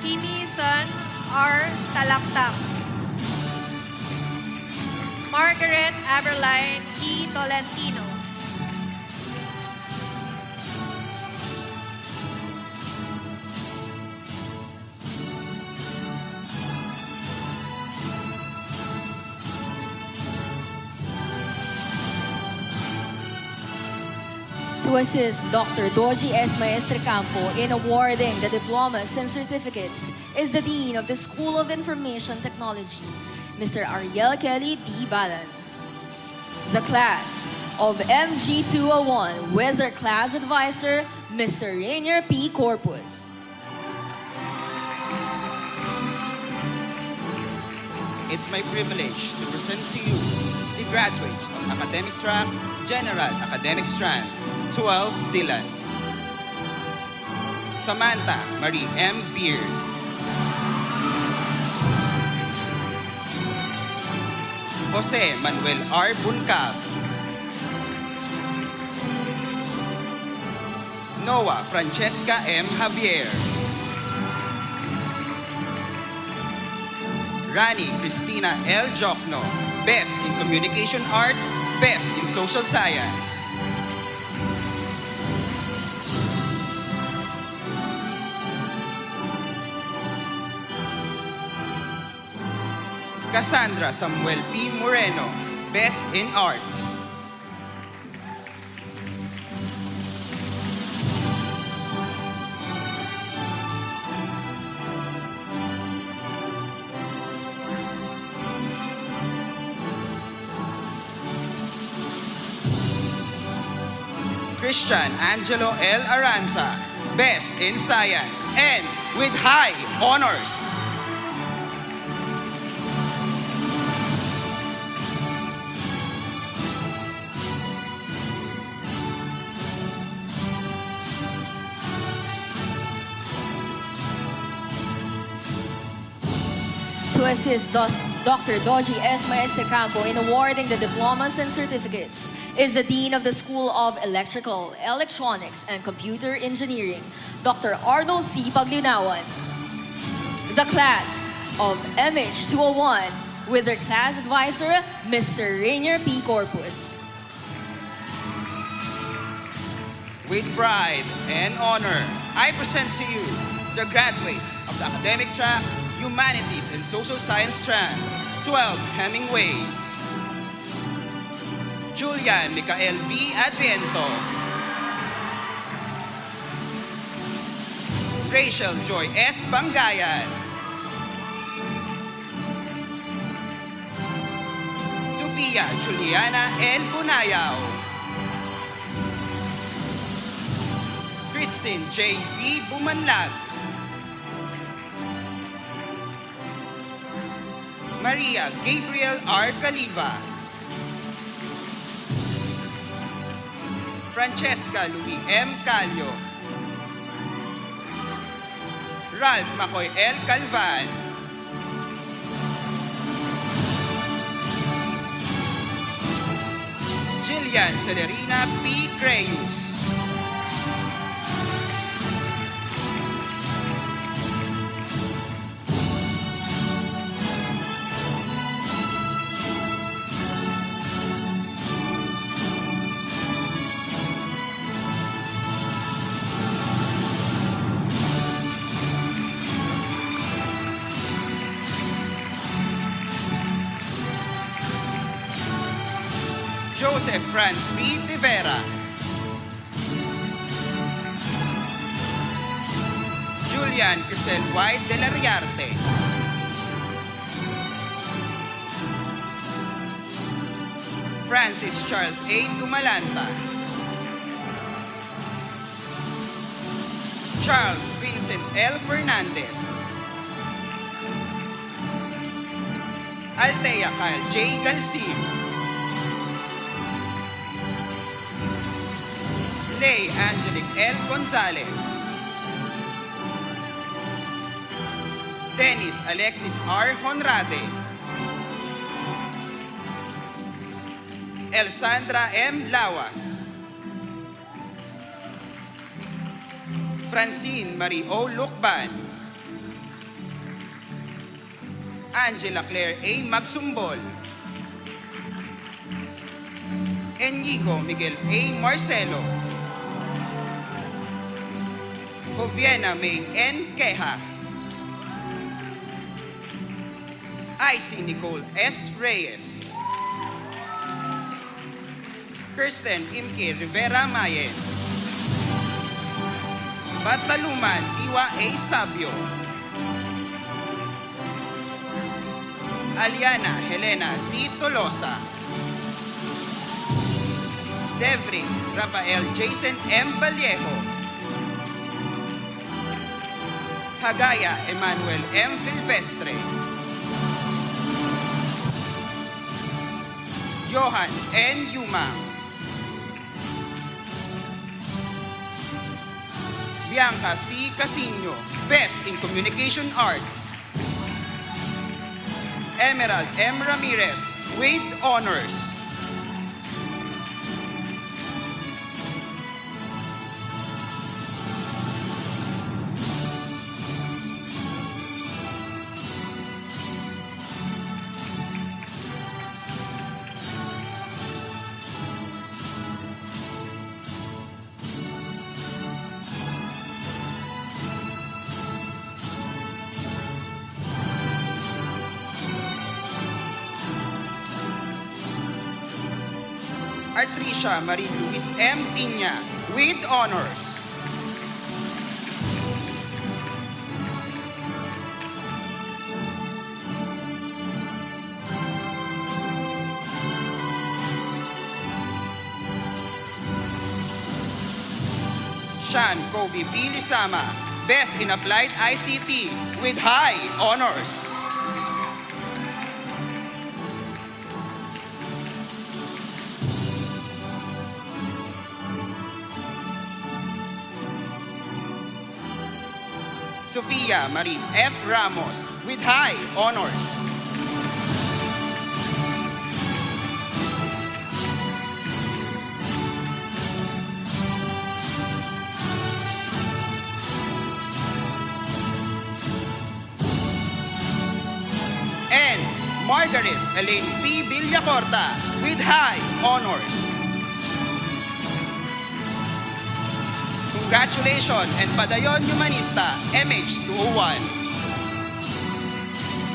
Kimi Son R. Talaktak. Margaret Aberline E. Tolentino. To assist Dr. Doji S. Maestre Campo in awarding the diplomas and certificates is the Dean of the School of Information Technology, Mr. Ariel Kelly D. Balan. The class of MG201 with their class advisor, Mr. Rainier P. Corpus. It's my privilege to present to you the graduates of Academic Track, General Academic Strand, 12 Dylan. Samantha Marie M. Beard. Jose Manuel R. Buncab. Noah Francesca M. Javier. Rani Cristina L. Jokno, Best in Communication Arts, Best in Social Science. Cassandra Samuel P. Moreno, Best in Arts. Christian Angelo L. Aranza, Best in Science and with high honors. To assist Dr. Doji S. Maestre Campo in awarding the diplomas and certificates is the Dean of the School of Electrical, Electronics, and Computer Engineering, Dr. Arnold C. Paglinawan. The class of MH201 with their class advisor, Mr. Rainier P. Corpus. With pride and honor, I present to you the graduates of the Academic Track, Humanities and Social Science Strand, 12 Hemingway. Julian Micael V. Adviento. Rachel Joy S. Bangayan. Sofia Juliana L. Bunayao. Christine J. B. Bumanlag. Maria Gabriel R. Caliva. Francesca Louis M. Calio, Ralph Macoy L. Calvan, Jillian Celerina P. Creyus, Joseph Franz B. Tivera, Julian Crisel White de la Riarte, Francis Charles A. Dumalanta, Charles Vincent L. Fernandez, Althea Kyle J. Galsim, Lay Angelic L. Gonzalez, Dennis Alexis R. Honrade, Elsandra M. Lawas, Francine Marie O. Lucban, Angela Claire A. Magsumbol, Enigo Miguel A. Marcelo, Joviena May N. Queja, Icy Nicole S. Reyes, Kirsten Imke Rivera Mayen, Bataluman Iwa A. Sabio, Aliana Helena Z. Tolosa, Devrin Rafael Jason M. Vallejo, Hagaya Emmanuel M. Vilvestre, Johans N. Yumang, Bianca C. Casino, Best in Communication Arts, Emerald M. Ramirez with honors, Artricia Marie Luis M. Tinya with honors, Sean Kobe P. Lisama, Best in Applied ICT with high honors, Sofia Marie F. Ramos with high honors, and Margaret Elaine P. Villacorta with high honors. Congratulations and Padayon Humanista MH201.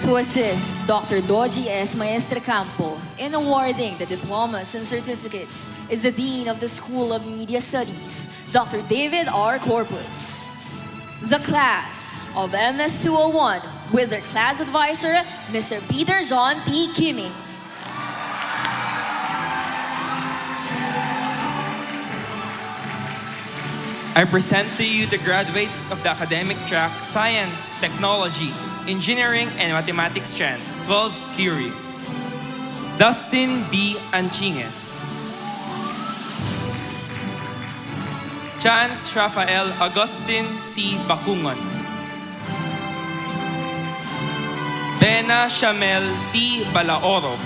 To assist Dr. Doji S. Maestre Campo in awarding the diplomas and certificates is the Dean of the School of Media Studies, Dr. David R. Corpus. The class of MS201 with their class advisor, Mr. Peter John T. Kimming. I present to you the graduates of the academic track Science, Technology, Engineering, and Mathematics strand, 12 Curie. Dustin B. Anchinges, Chance Rafael Agustin C. Bacungon. Bena Shamel T. Balaoro.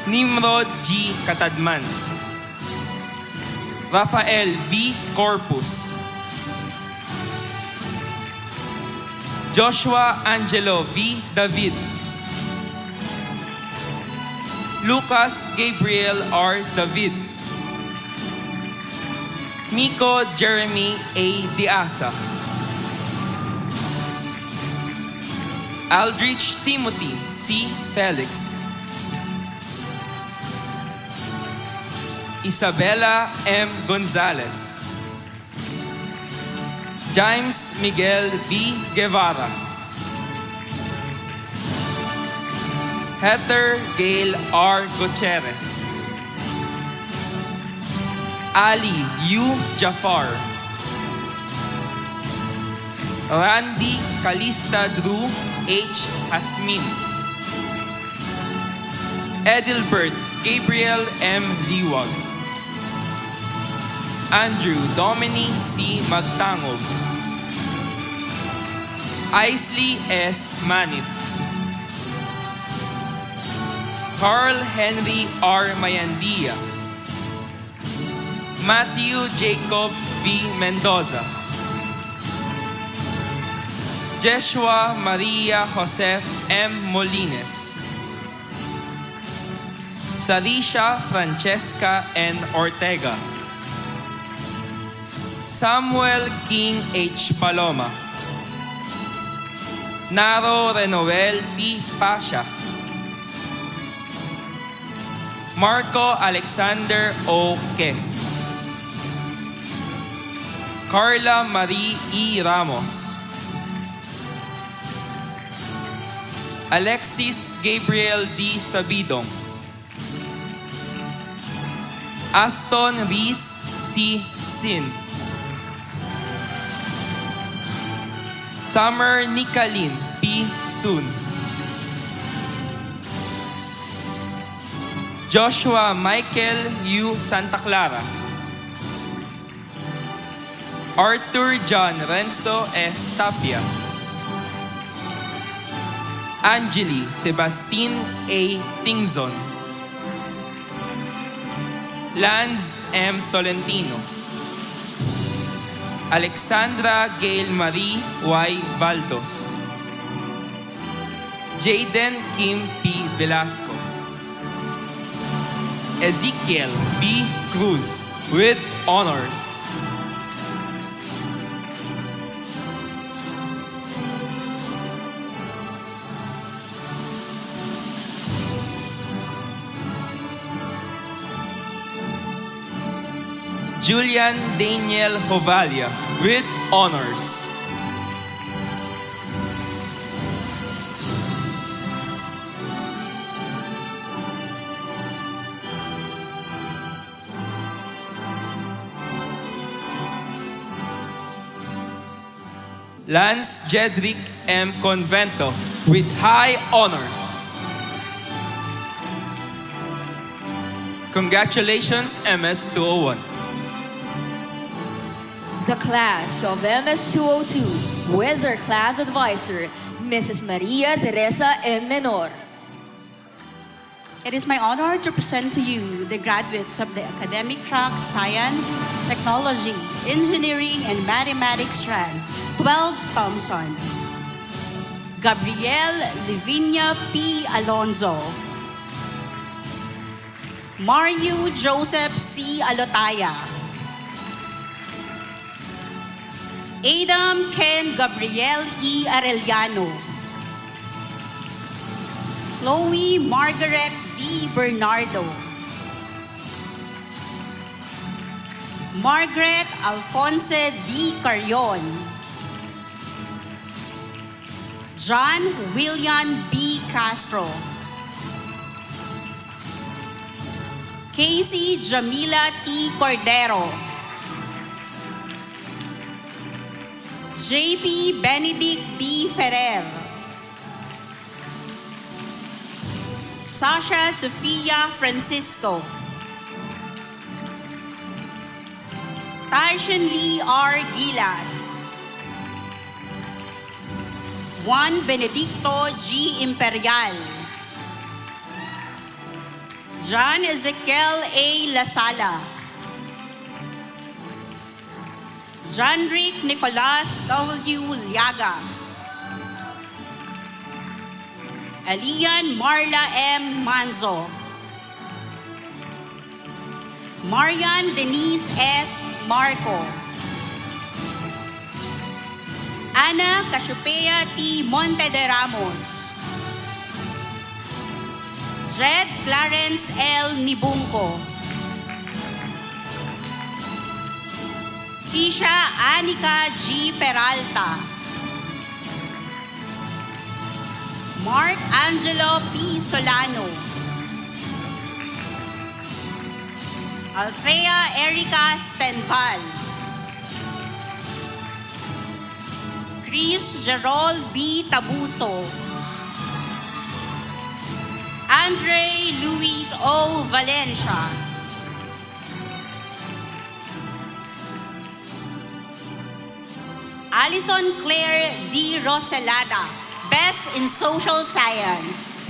Nimrod G. Katadman. Rafael B. Corpus. Joshua Angelo V. David. Lucas Gabriel R. David. Nico Jeremy A. Diasa. Aldrich Timothy C. Felix. Isabella M. Gonzalez. James Miguel B. Guevara. Heather Gail R. Gutierrez. Ali U. Jafar. Randy Calista Drew H. Hasmin. Edelbert Gabriel M. Liwag. Andrew Dominic C. Magtangob. Isley S. Manit. Carl Henry R. Mayandia. Matthew Jacob V. Mendoza. Joshua Maria Joseph M. Molines. Sarisha Francesca N. Ortega. Samuel King H. Paloma. Naro Renoel T. Pasha. Marco Alexander O. Ke. Carla Marie E. Ramos. Alexis Gabriel D. Sabidong. Aston Reese C. Sin. Summer Nicolin P. Sun. Joshua Michael U. Santa Clara. Arthur John Renzo S. Tapia. Angeli Sebastine A. Tingzon. Lance M. Tolentino. Alexandra Gail Marie Y. Valdos. Jaden Kim P. Velasco. Ezekiel B. Cruz with honors. Julian Daniel Hovalia with honors. Lance Jedrick M. Convento with high honors. Congratulations, MS-201. The class of MS-202 with their class advisor, Mrs. Maria Teresa M. Menor. It is my honor to present to you the graduates of the academic track Science, Technology, Engineering, and Mathematics strand, 12 Thompson. Gabrielle Livinia P. Alonzo. Mario Joseph C. Alotaya. Adam Ken Gabriel E. Arellano. Chloe Margaret V. Bernardo. Margaret Alphonse D. Carion. John William B. Castro. Casey Jamila T. Cordero. JP Benedict D. Ferrer. Sasha Sofia Francisco. Tyson Lee R. Gilas. Juan Benedicto G. Imperial. John Ezekiel A. Lasala. John Rick Nicolas W. Llagas. Elian Marla M. Manzo. Marian Denise S. Marco. Ana Casiopea T. Monte de Ramos. Jed Clarence L. Nibungco. Kisha Anika G. Peralta. Mark Angelo P. Solano. Althea Erica Stenval. Chris Gerald B. Tabuso. Andre Luis O. Valencia. Alison Claire D. Roselada, Best in Social Science.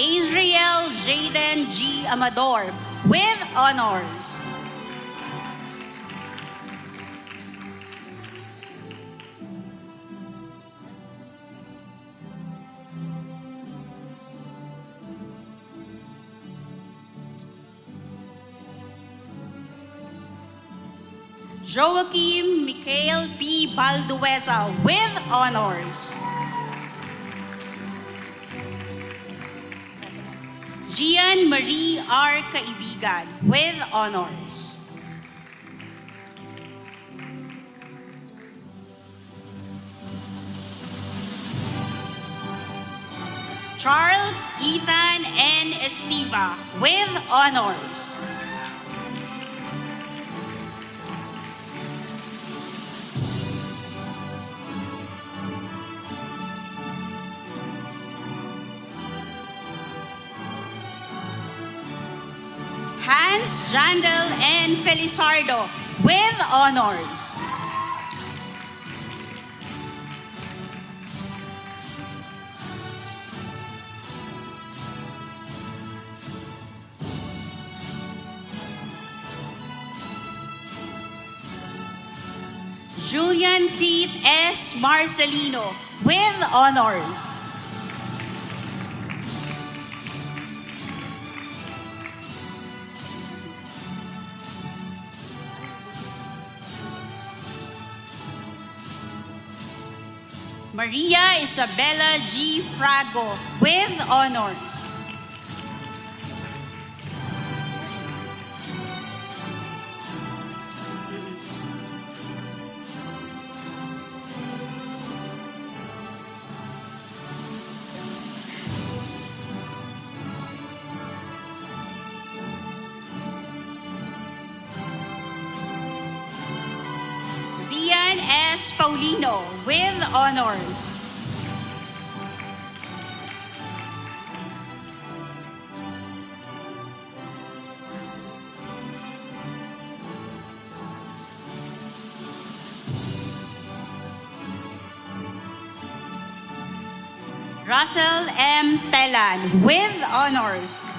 Israel Jaden G. Amador, with honors. Joaquim Mikael P. Balduesa, with honors. Gian Marie R. Kaibigan, with honors. Charles Ethan N. Estiva, with honors. Hans Jandel and Felizardo, with honors. Julian Keith S. Marcelino, with honors. Maria Isabella G. Frago, with honors. Zian S. Paulino, with honors. Russell M. Telan, with honors.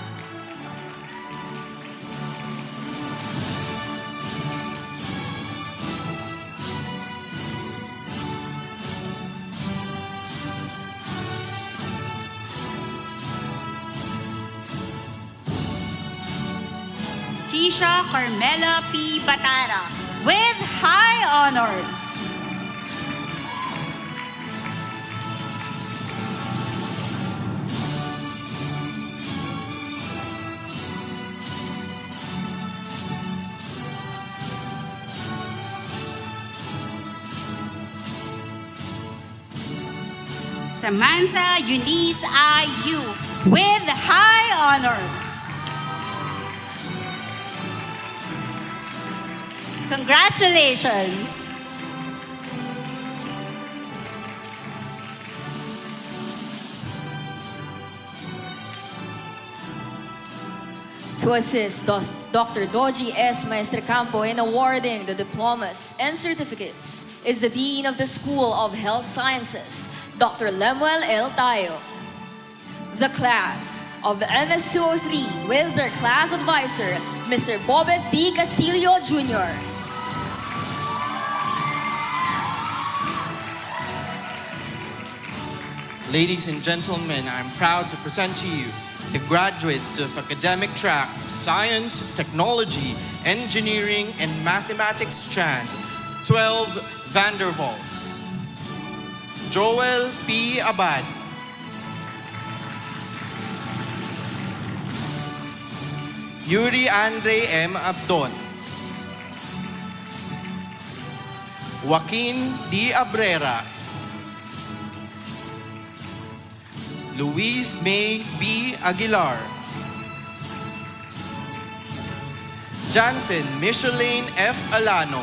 Keisha Carmela P. Batara, with high honors. Samantha Eunice I.U. with high honors. Congratulations! To assist Dr. Doji S. Maestrecampo in awarding the diplomas and certificates is the Dean of the School of Health Sciences, Dr. Lemuel L. Tayo. The class of MS-203 with their class advisor, Mr. Bobet D. Castillo Jr. Ladies and gentlemen, I'm proud to present to you the graduates of academic track Science, Technology, Engineering, and Mathematics strand, 12 Vandervalts. Joel P. Abad. Yuri Andre M. Abdon. Joaquin D. Abrera. Louise May B. Aguilar. Jansen Micheline F. Alano.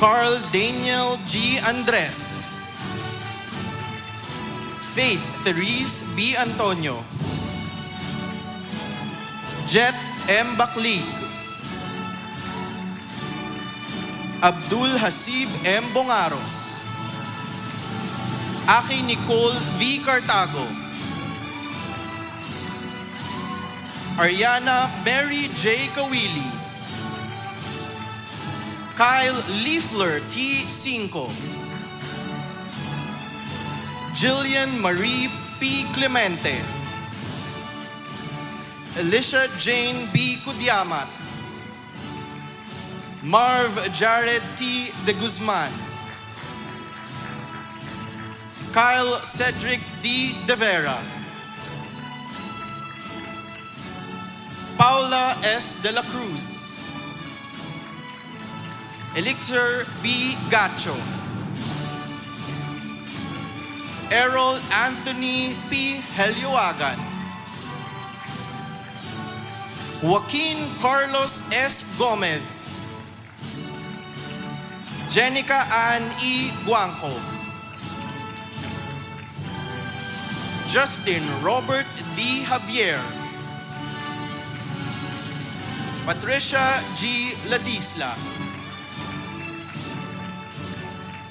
Carl Daniel G. Andres. Faith Therese B. Antonio. Jet M. Baklig. Abdul Hasib M. Bongaros. Aki Nicole V. Cartago. Ariana Mary J. Kawili. Kyle Liefler T. Cinco. Jillian Marie P. Clemente. Alicia Jane B. Kudiamat. Marv Jared T. De Guzman. Kyle Cedric D. De Vera. Paula S. De La Cruz. Elixir B. Gacho. Errol Anthony P. Helioagan. Joaquin Carlos S. Gomez. Jenica Ann E. Guanco. Justin Robert D. Javier. Patricia G. Ladisla.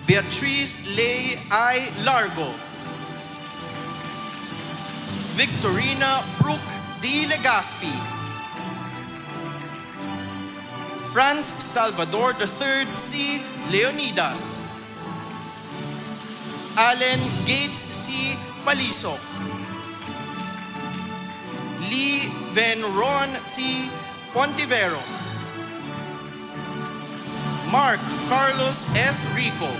Beatrice Lay I. Largo. Victorina Brooke D. Legaspi. Franz Salvador III C. Leonidas. Allen Gates C. Palisok. Lee Van Ron T. Pontiveros. Mark Carlos S. Rico.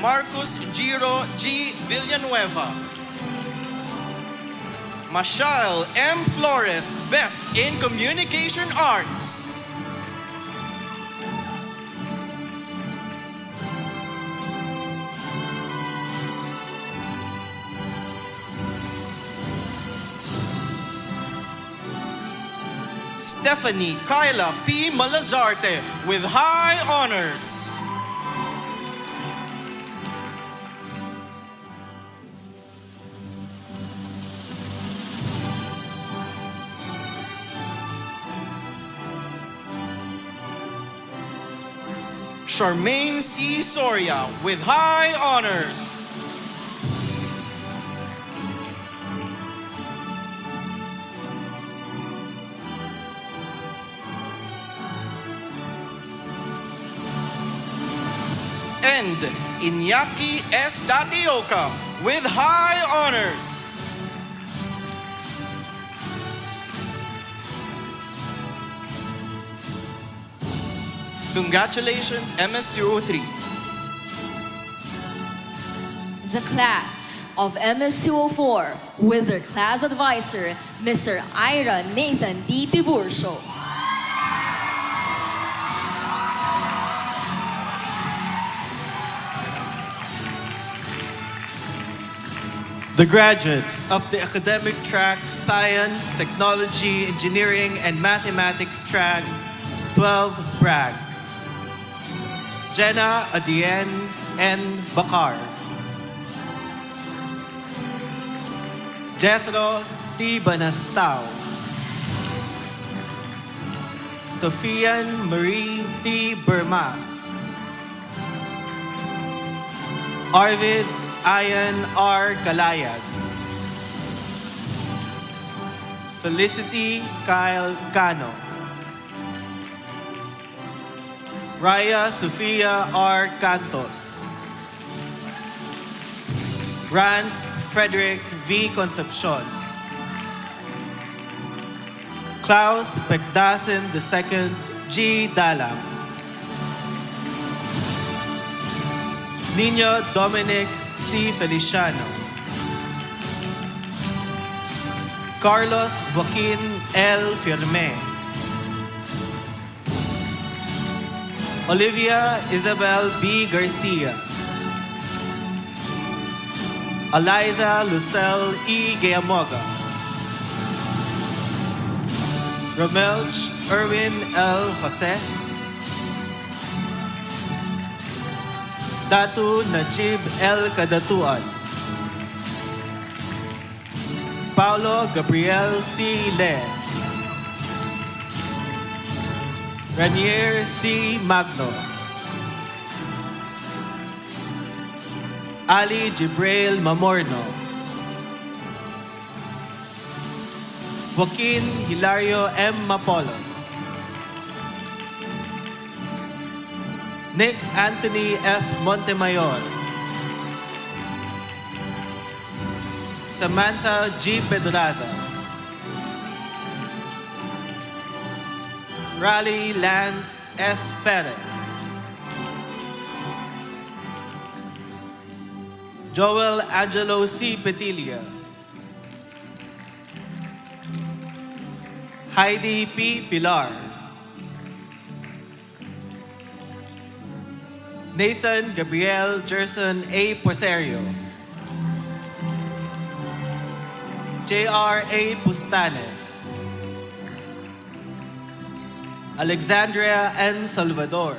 Marcus Giro G. Villanueva. Mashal M. Flores, Best in Communication Arts. Stephanie Kyla P. Malazarte with high honors. Charmaine C. Soria with high honors. And Iñaki S. Datioka with high honors. Congratulations, MS-203. The class of MS-204 with their class advisor, Mr. Ira Nathan D. Tiburcio. The graduates of the academic track Science, Technology, Engineering, and Mathematics track 12 Bragg. Jenna Adien N. Bakar. Jethro T. Banastao. Sofian Marie T. Bermas. Arvid Ayan R. Kalayag. Felicity Kyle Cano. Raya Sofia R. Cantos. Rance Frederick V. Concepcion. Klaus Pegdasen II G. Dalam. Nino Dominic C. Feliciano. Carlos Joaquin L. Firme. Olivia Isabel B. Garcia. Eliza Lucelle E. Gayamoga. Romelch Erwin L. Jose. Datu Najib L. Kadatuan. Paulo Gabriel C. Le. Ranier C. Magno. Ali Jibrail Mamorno. Joaquin Hilario M. Mapolo. Nick Anthony F. Montemayor. Samantha G. Pedraza. Raleigh Lance S. Perez. Joel Angelo C. Petilia. Heidi P. Pilar. Nathan Gabriel Gerson A. Porcerio. J.R.A. Pustanes. Alexandria N. Salvador.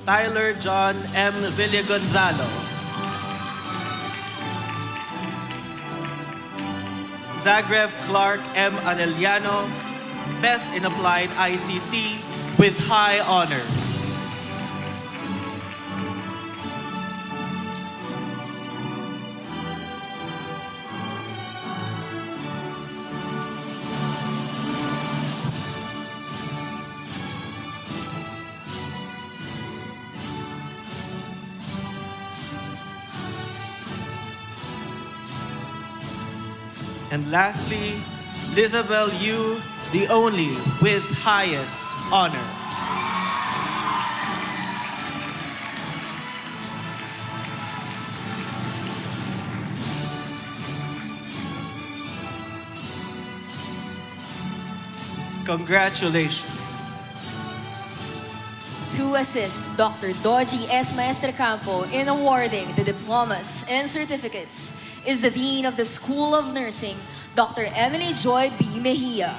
Tyler John M. Villagonzalo. Zagreb Clark M. Arellano, Best in Applied ICT with high honors. And lastly, Lizabel Yu, the only with highest honors. Congratulations. To assist Dr. Doji S. Maestrecampo in awarding the diplomas and certificates is the Dean of the School of Nursing, Dr. Emily Joy B. Mejia.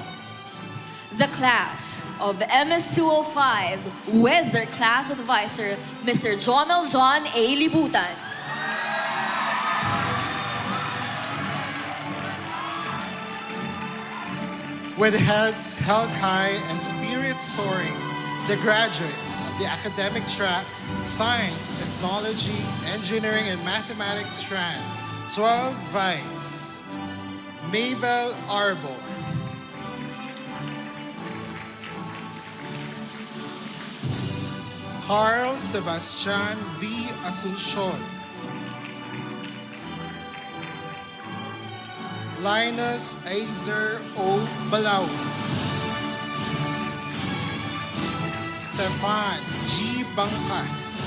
The class of MS-205 with their class advisor, Mr. Jomel John A. Libutan. With heads held high and spirits soaring, the graduates of the academic track, Science, Technology, Engineering, and Mathematics strand, 12 Vice, Mabel Arbo, Carl Sebastian V. Asuncion, Linus Azer O. Balawi, Stefan G. Bangkas,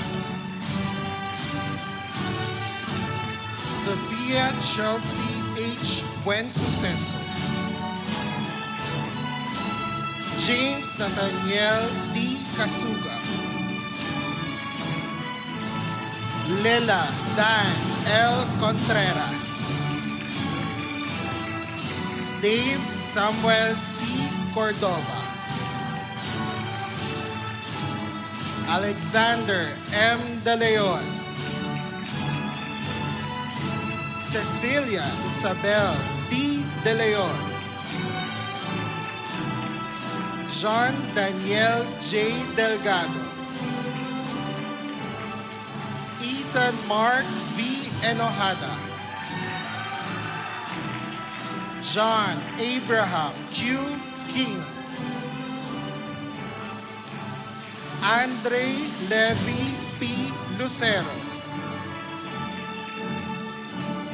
Sophia Chelsea H. Buensuceso, James Nathaniel D. Kasuga, Lela Dan L. Contreras. Dave Samuel C. Cordova. Alexander M. De Leon. Cecilia Isabel D. De Leon. John Daniel J. Delgado. Ethan Mark V. Enojada. John Abraham Q. King. Andre Levi P. Lucero.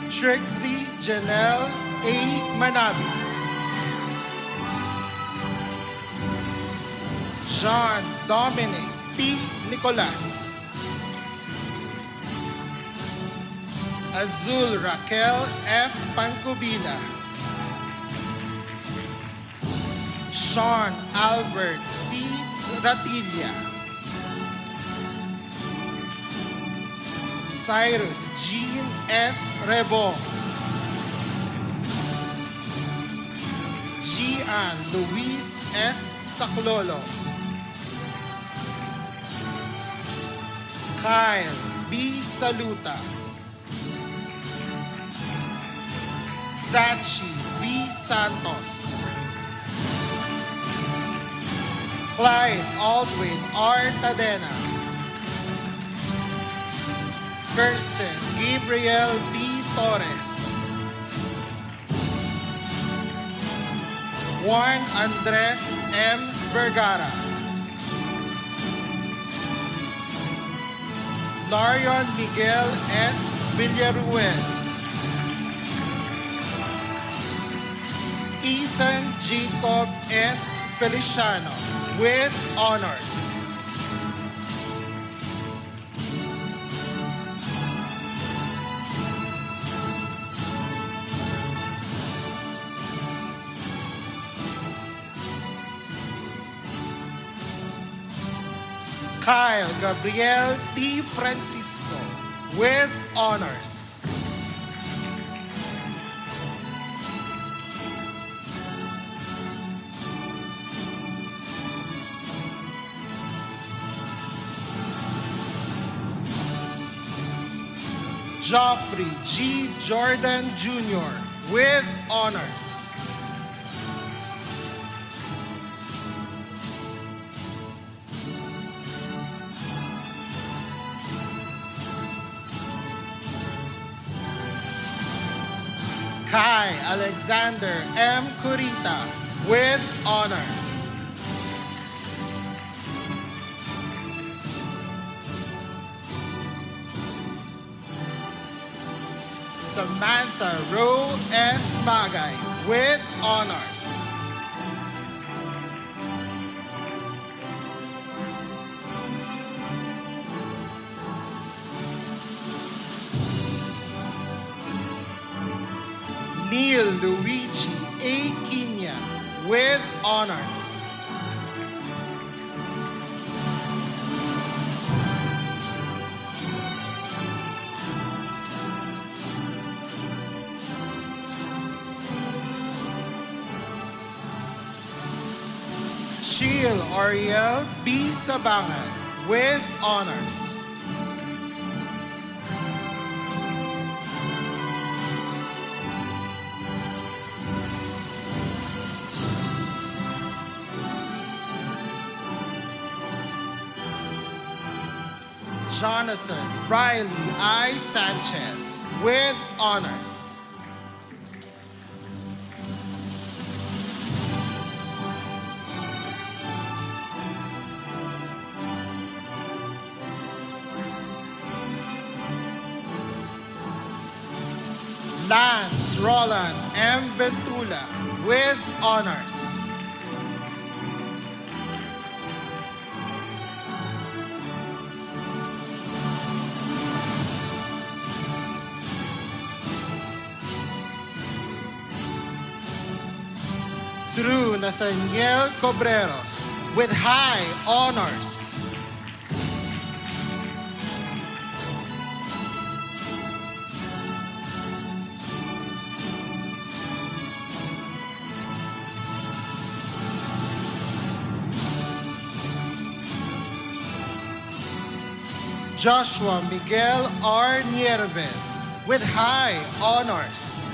Trixie Janelle A. Manabis. Jean Dominic T. Nicolas. Azul Raquel F. Pancubina. Sean Albert C. Ratilla. Cyrus Jean S. Rebong. Gian Luis S. Saclolo. Kyle B. Saluta. Zachi V. Santos. Clyde Aldwin R. Tadena. Kirsten Gabriel B. Torres. Juan Andres M. Vergara. Larion Miguel S. Villaruel. Ethan Jacob S. Feliciano with honors. Kyle Gabriel T. Francisco with honors. Joffrey G. Jordan Jr. with honors. Kai Alexander M. Curita with honors. Samantha Rowe S. Magay with honors. Neil Luigi A. Quina with honors. Sheil Ariel B. Sabangan with honors. Jonathan Riley I. Sanchez with honors. Lance Roland M. Ventula with honors. Drew Nathaniel Cobreros with high honors. Joshua Miguel R. Nieves with high honors.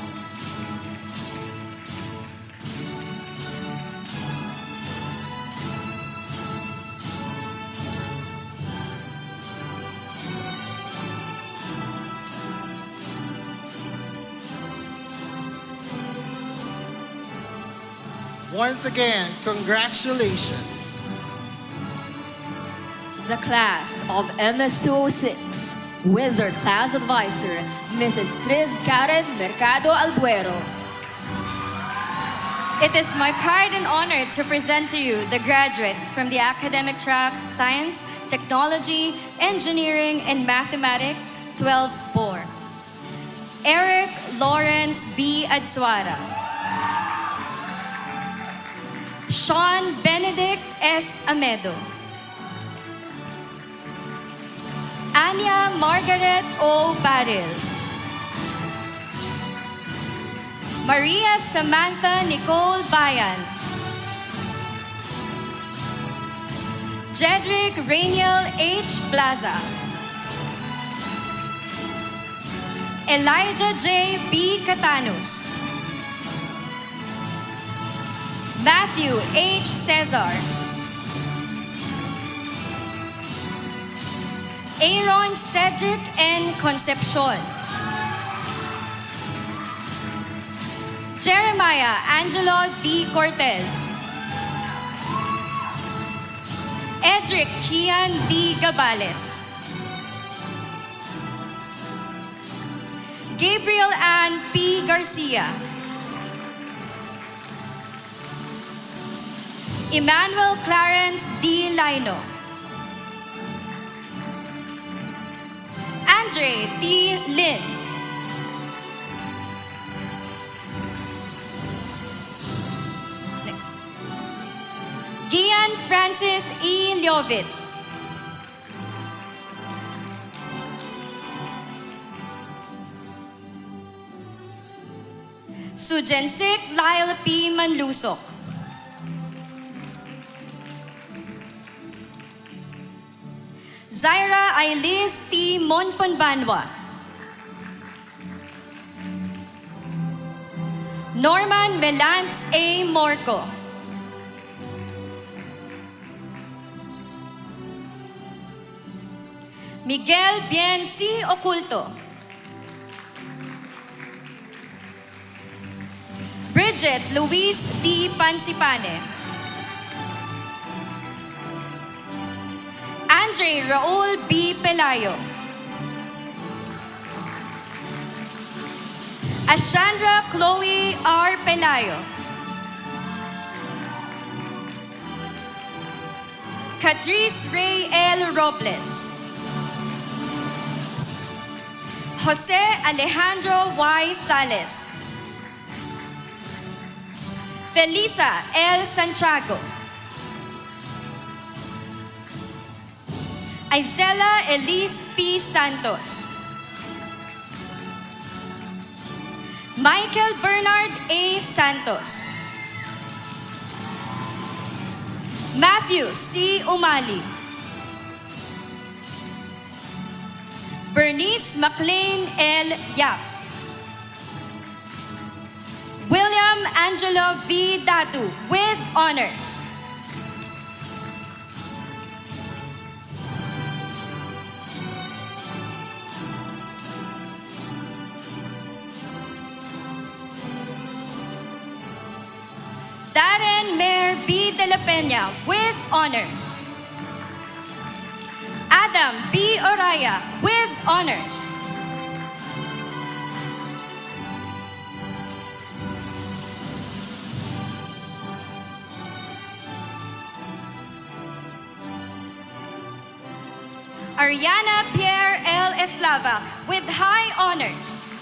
Once again, congratulations. The class of MS-206 with their class advisor, Mrs. Triz Karen Mercado Albuero. It is my pride and honor to present to you the graduates from the academic track Science, Technology, Engineering, and Mathematics 12-4. Eric Lawrence B. Adsuara. Sean Benedict S. Amedo. Anya Margaret O. Baril. Maria Samantha Nicole Bayan. Jedrick Rainiel H. Plaza. Elijah J. B. Catanus. Matthew H. Cesar. Aaron Cedric N. Concepcion. Jeremiah Angelo D. Cortez. Edric Kian D. Gabales. Gabriel Ann P. Garcia. Emmanuel Clarence D. Lino. Andre T. Lin. Gian Francis E. Liovit. Sujensik Lyle P. Manlusok. Zaira Ailis T. Monponbanwa. Norman Melantz A. Morco. Miguel Bien C. Oculto. Bridget Luis D. Pansipane. Andre Raul B. Pelayo. Ashandra Chloe R. Pelayo. Catrice Ray L. Robles. Jose Alejandro Y. Sales. Felisa L. Santiago. Isela Elise P. Santos. Michael Bernard A. Santos. Matthew C. Umali. Bernice McLean L. Yap. William Angelo V. Datu with honors. Darren Mayor B. De La Peña with honors. Adam B. Oraya with honors. Ariana Pierre L. Eslava with high honors.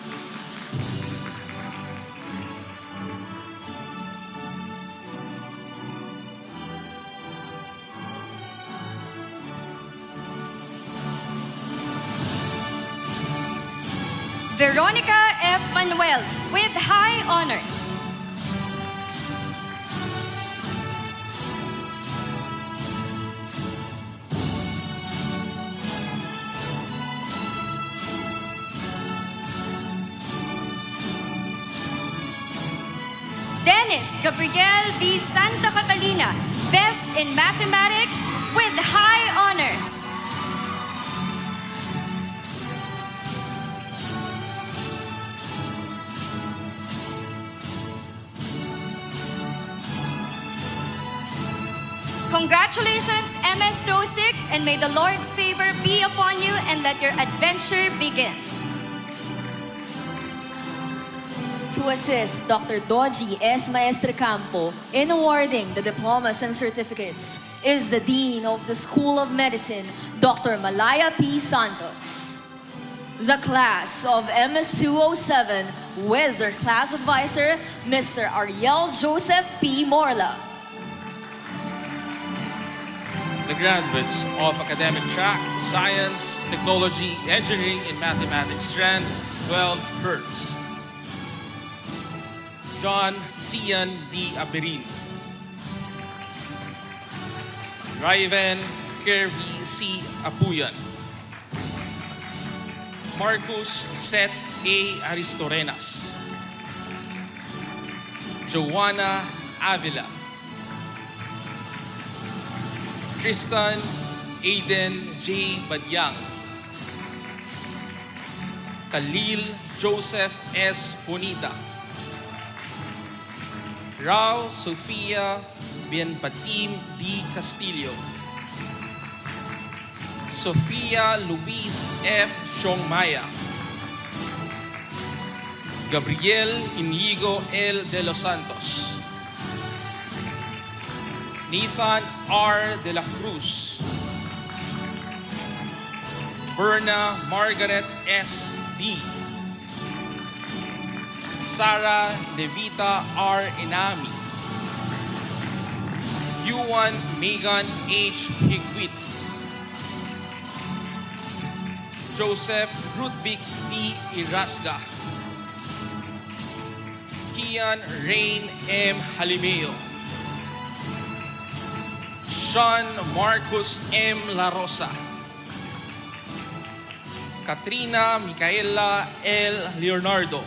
Veronica F. Manuel with high honors. Miss Gabrielle V. Santa Catalina, Best in Mathematics with high honors. Congratulations, MS-206, and may the Lord's favor be upon you and let your adventure begin. To assist Dr. Doji S. Maestre Campo in awarding the diplomas and certificates is the Dean of the School of Medicine, Dr. Malaya P. Santos. The class of MS-207 with their class advisor, Mr. Ariel Joseph P. Morla. The graduates of Academic Track, Science, Technology, Engineering, and Mathematics Strand, 12 Hertz. John Cian D. Aberin. Raven Kirby C. Apuyan. Marcus Seth A. Aristorenas. Joanna Avila. Tristan Aiden J. Badyang. Khalil Joseph S. Bonita. Rao Sofia Bienfatim D. Castillo. Sofia Luis F. Chongmaya. Gabriel Inigo L. de los Santos. Nathan R. de la Cruz. Verna Margaret S. D. Sarah Levita R. Inami. Yuan Megan H. Higwit. Joseph Ludwig D. Irasga. Kian Rain M. Halimeo. Sean Marcus M. La Rosa. Katrina Micaela L. Leonardo.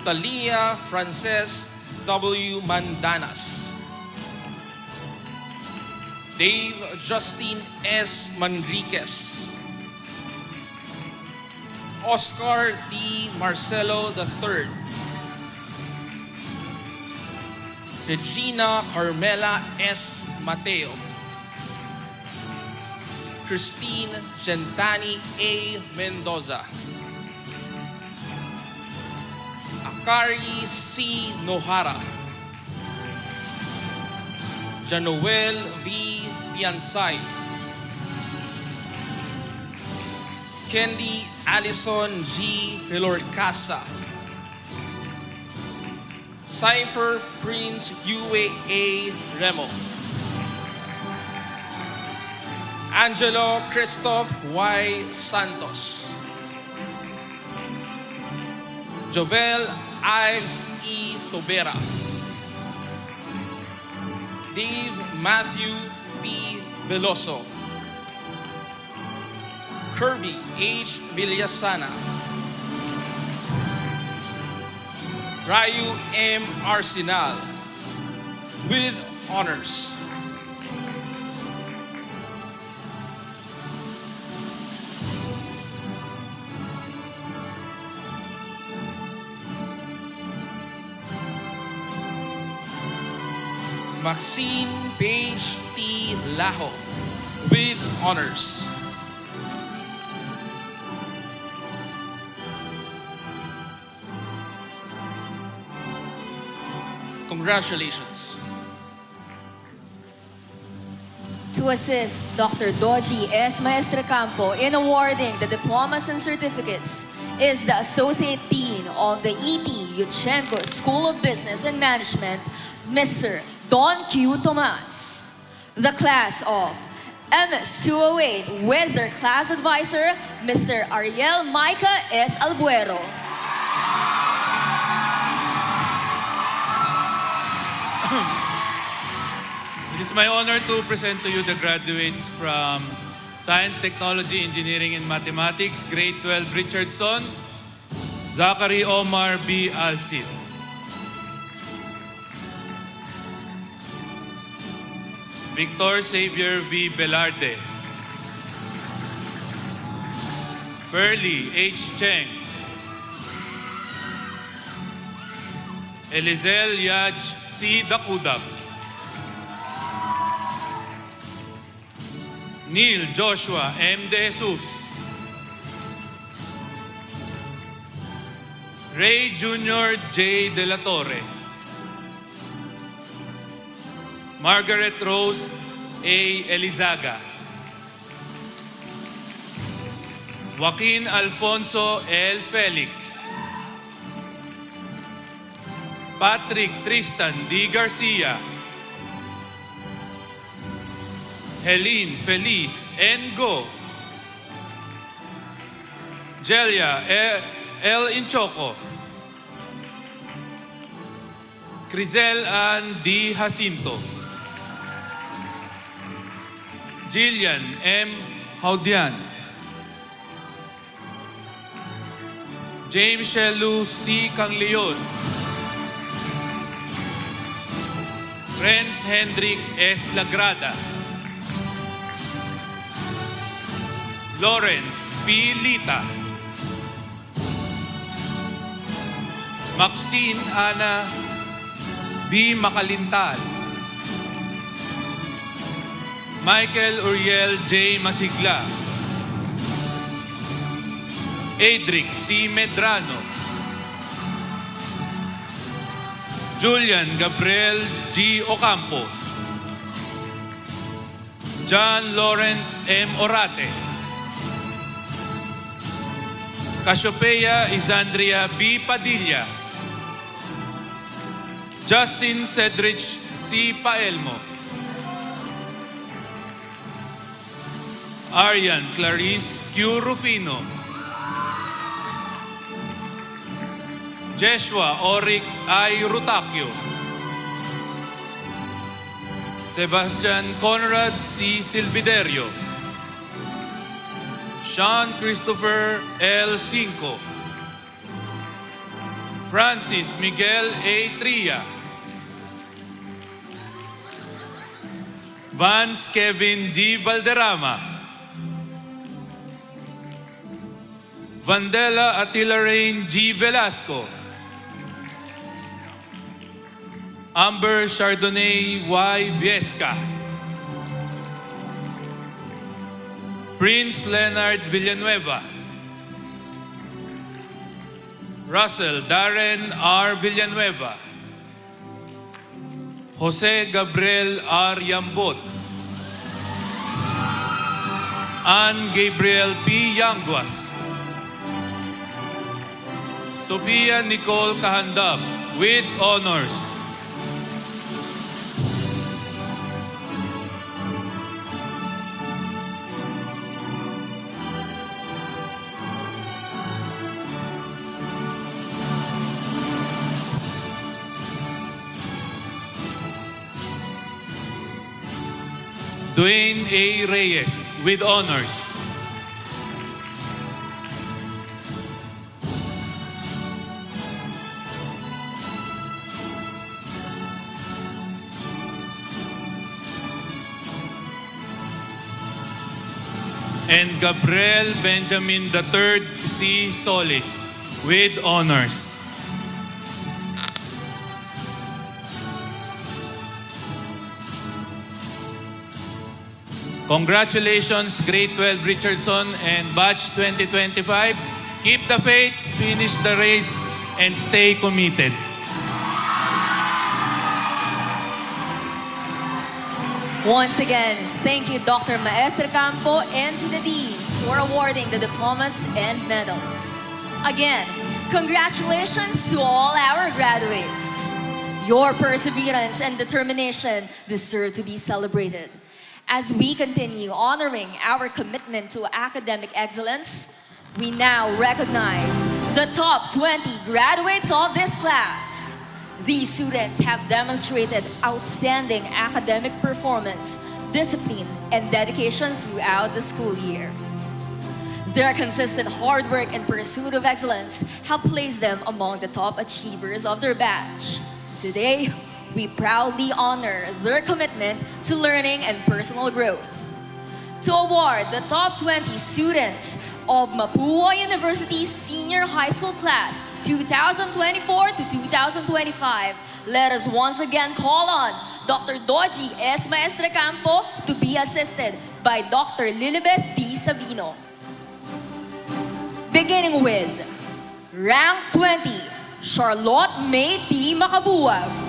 Talia Frances W. Mandanas. Dave Justin S. Manriquez. Oscar D. Marcelo III. Regina Carmela S. Mateo. Christine Gentani A. Mendoza. Akari C. Nohara. Janoel V. Piansay. Candy Allison G. Hilorcasa. Cypher Prince Yue A. Remo. Angelo Christoph Y. Santos. Jovel Ives E. Tobera. Dave Matthew P. Veloso. Kirby H. Villasana. Ryu M. Arsenal with honors. Maxine Page T. Laho with honors. Congratulations. To assist Dr. Doji S. Maestre Campo in awarding the diplomas and certificates is the Associate Dean of the E.T. Yuchenko School of Business and Management, Mr. Don Q. Tomas. The class of MS-208 with their class advisor, Mr. Ariel Micah S. Albuero. It is my honor to present to you the graduates from Science, Technology, Engineering, and Mathematics, Grade 12 Richardson, Zachary Omar B. Alcid. Victor Xavier V. Velarde. Furley H. Cheng. Elizel Yaj C. Dakudak. Neil Joshua M. De Jesus. Ray Jr. J. De La Torre. Margaret Rose A. Elizaga. Joaquin Alfonso L. Felix. Patrick Tristan D. Garcia. Helene Feliz N. Go. Jelia L. Inchoco. Crizel Ann D. Jacinto. Jillian M. Haudian. James Shelu C. Canglion. Renz Hendrik S. Lagrada. Lawrence P. Lita. Maxine Ana B. Makalintal. Michael Uriel J. Masigla. Adric C. Medrano. Julian Gabriel G. Ocampo. John Lawrence M. Orate. Cassiopeia Isandria B. Padilla. Justin Cedrich C. Paelmo. Arian Clarice Q. Rufino. Jeshua Oric I. Rutacio. Sebastian Conrad C. Silviderio. Sean Christopher L. Cinco. Francis Miguel A. Tria. Vance Kevin G. Valderrama. Vandela Attila Rain G. Velasco. Amber Chardonnay Y. Viesca. Prince Leonard Villanueva. Russell Darren R. Villanueva. Jose Gabriel R. Yambot. Ann Gabriel P. Yanguas. Sophia Nicole Kahandab with honors. Dwayne A. Reyes with honors. And Gabriel Benjamin III C. Solis with honors. Congratulations, Grade 12 Richardson and Batch 2025. Keep the faith, finish the race, and stay committed. Once again, thank you, Dr. Maestre Campo, and to the deans for awarding the diplomas and medals. Again, congratulations to all our graduates. Your perseverance and determination deserve to be celebrated. As we continue honoring our commitment to academic excellence, we now recognize the top 20 graduates of this class. These students have demonstrated outstanding academic performance, discipline, and dedication throughout the school year. Their consistent hard work and pursuit of excellence have placed them among the top achievers of their batch. Today, we proudly honor their commitment to learning and personal growth. To award the top 20 students of Mapúa University's Senior High School Class 2024 to 2025, let us once again call on Dr. Doji S. Maestre Campo to be assisted by Dr. Lilibeth D. Sabino. Beginning with Rank 20, Charlotte May T. Macabuag.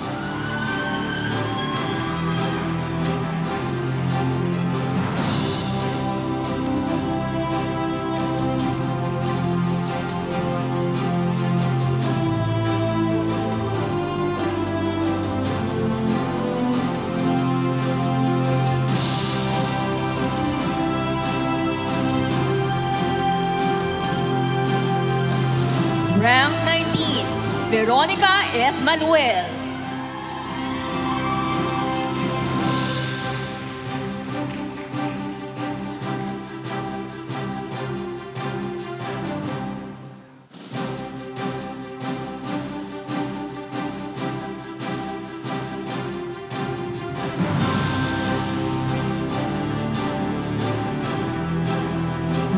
Rank 19, Veronica F. Manuel.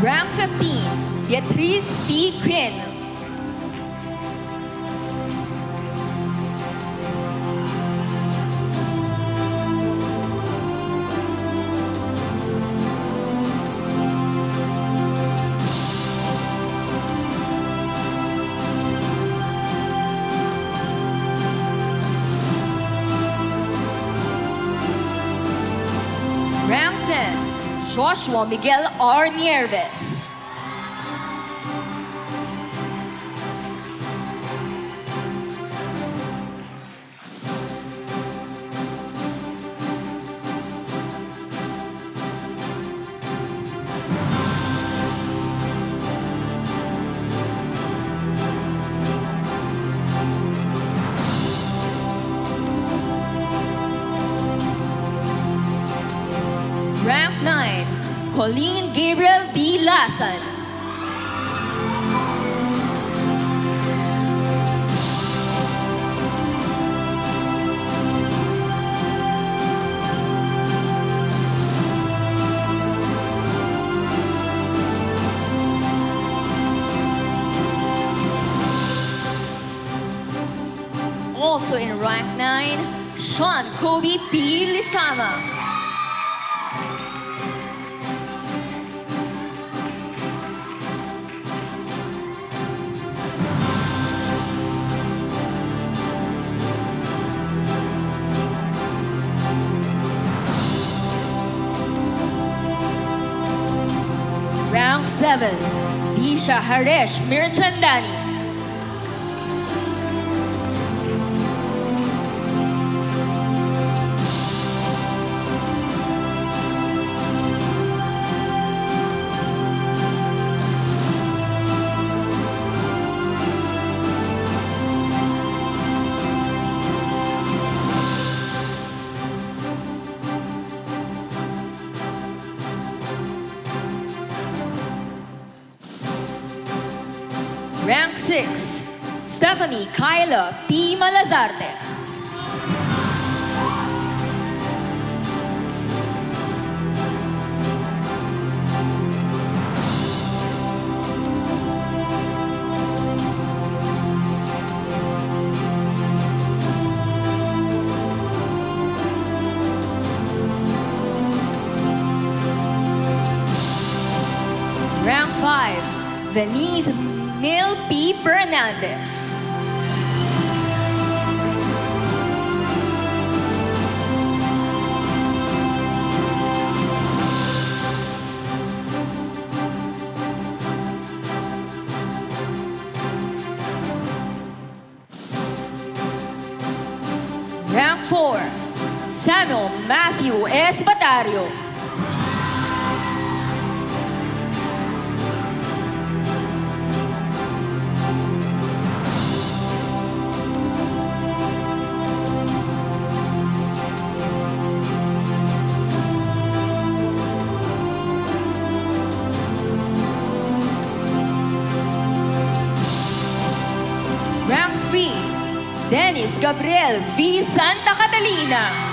Rank 15, Beatriz P. Quinn. Rank 10, Joshua Miguel R. Nieves. Rank 9, Colleen Gabriel D. Lasan. Also in rank 9, Sean Kobe P. Lisama. Rank 7, Disha Haresh Mirchandani. Rank 6, Stephanie Kyla P. Malazarte. Rank 5, Venice Neil P. Fernandez. Rank 4, Samuel Matthew S. Batario. Rank 3, Dennis Luis Gabriel V. Santa Catalina.